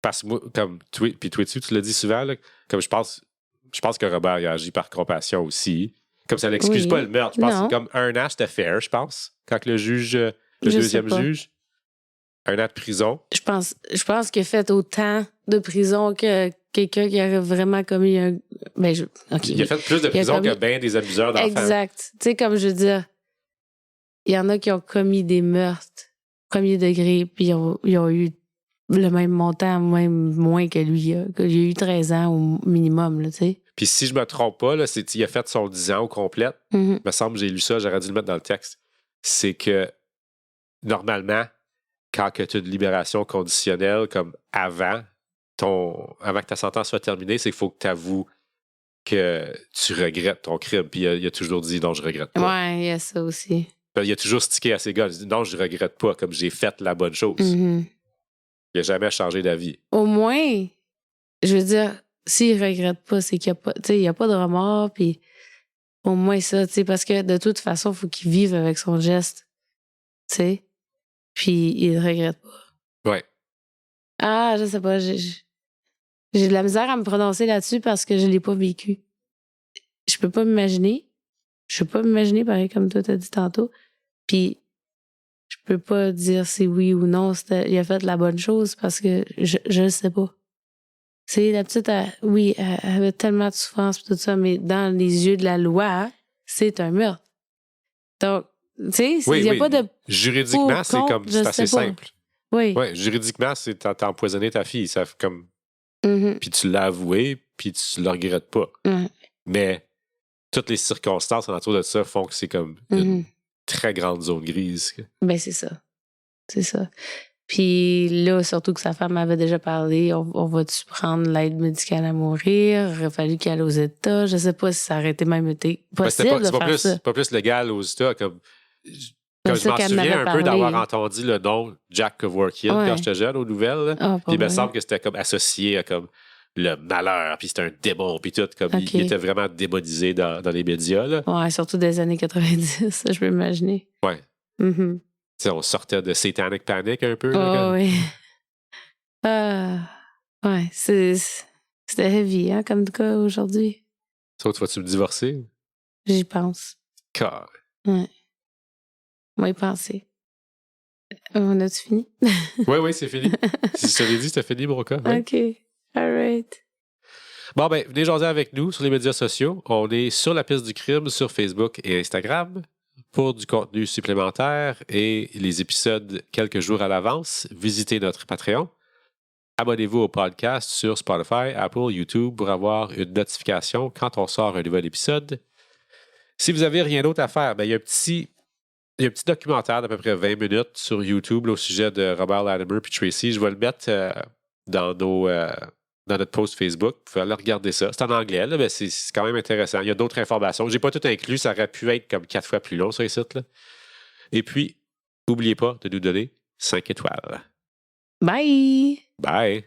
Speaker 1: parce que moi, comme, puis toi dessus, tu l'as dit souvent, là, comme je pense que Robert il a agi par compassion aussi. Comme ça n'excuse pas le meurtre. Je pense que c'est comme 1 an, c'était fair, je pense, quand le juge, le deuxième juge, 1 an de prison.
Speaker 2: Je pense qu'il a fait autant de prison que quelqu'un qui aurait vraiment commis un... Ben, okay.
Speaker 1: Il a fait plus de prison que bien des abuseurs d'enfants.
Speaker 2: Exact. Tu sais, comme je veux dire, il y en a qui ont commis des meurtres premier degré, puis ils ont eu le même montant, même moins que lui. Il a eu 13 ans au minimum, là, tu sais.
Speaker 1: Puis si je me trompe pas, là, il a fait son 10 ans au complet. Il me semble que j'ai lu ça, j'aurais dû le mettre dans le texte. C'est que, normalement, quand tu as une libération conditionnelle, comme avant que ta sentence soit terminée, c'est qu'il faut que tu avoues que tu regrettes ton crime. Puis il a toujours dit « non, je regrette pas ».
Speaker 2: Ouais, il y a ça aussi.
Speaker 1: Il a toujours stické à ses gars. Il dit « non, je regrette pas, comme j'ai fait la bonne chose ». Il n'a jamais changé d'avis.
Speaker 2: Au moins, je veux dire, s'il regrette pas, c'est qu'il n'y a pas de remords, puis au moins ça, tu sais, parce que de toute façon, il faut qu'il vive avec son geste, tu sais, puis il regrette pas.
Speaker 1: Ouais.
Speaker 2: Ah, je sais pas, j'ai de la misère à me prononcer là-dessus parce que je l'ai pas vécu. Je peux pas m'imaginer. Je peux pas m'imaginer pareil comme toi t'as dit tantôt. Puis je peux pas dire si oui ou non il a fait la bonne chose parce que je le sais pas. C'est la petite, elle avait tellement de souffrance et tout ça, mais dans les yeux de la loi, c'est un meurtre. Donc, tu sais, il n'y a pas de...
Speaker 1: Juridiquement, c'est assez simple.
Speaker 2: Oui.
Speaker 1: Ouais, juridiquement, c'est t'as empoisonné ta fille. Ça fait comme... Puis tu l'as avoué, puis tu le regrettes pas. Mais toutes les circonstances en autour de ça font que c'est comme une très grande zone grise.
Speaker 2: Ben, c'est ça. C'est ça. Puis là, surtout que sa femme avait déjà parlé, on va-tu prendre l'aide médicale à mourir? Il aurait fallu qu'elle aille aux États. Je sais pas si ça aurait été même été possible de faire ça.
Speaker 1: C'est pas plus légal aux États. Comme je m'en souviens un peu d'avoir entendu le nom Jack Kevorkian quand j'étais jeune aux nouvelles. Puis il me semble que c'était comme associé à comme le malheur, puis c'était un démon, puis tout. Comme il était vraiment démonisé dans les médias. Là.
Speaker 2: Ouais, surtout des années 90, je peux imaginer.
Speaker 1: Ouais. T'sais, on sortait de Satanic Panic un peu.
Speaker 2: Oh, oui. Ouais, c'était heavy, hein, comme cas aujourd'hui.
Speaker 1: Toi, tu vas-tu me divorcer?
Speaker 2: J'y pense.
Speaker 1: Car.
Speaker 2: Ouais. On va y penser. On a-tu fini?
Speaker 1: Oui, c'est fini. Si je te l'ai dit, c'était fini, Broca. Ouais.
Speaker 2: OK. All right.
Speaker 1: Bon, ben, venez jaser avec nous sur les médias sociaux. On est sur la piste du crime sur Facebook et Instagram. Pour du contenu supplémentaire et les épisodes quelques jours à l'avance, visitez notre Patreon. Abonnez-vous au podcast sur Spotify, Apple, YouTube pour avoir une notification quand on sort un nouvel épisode. Si vous n'avez rien d'autre à faire, ben, il y a un petit documentaire d'à peu près 20 minutes sur YouTube là, au sujet de Robert Latimer et Tracy. Je vais le mettre dans notre post Facebook. Vous pouvez aller regarder ça. C'est en anglais, là, mais c'est quand même intéressant. Il y a d'autres informations. Je n'ai pas tout inclus. Ça aurait pu être comme 4 fois plus long sur les sites. Là. Et puis, n'oubliez pas de nous donner 5 étoiles.
Speaker 2: Bye!
Speaker 1: Bye!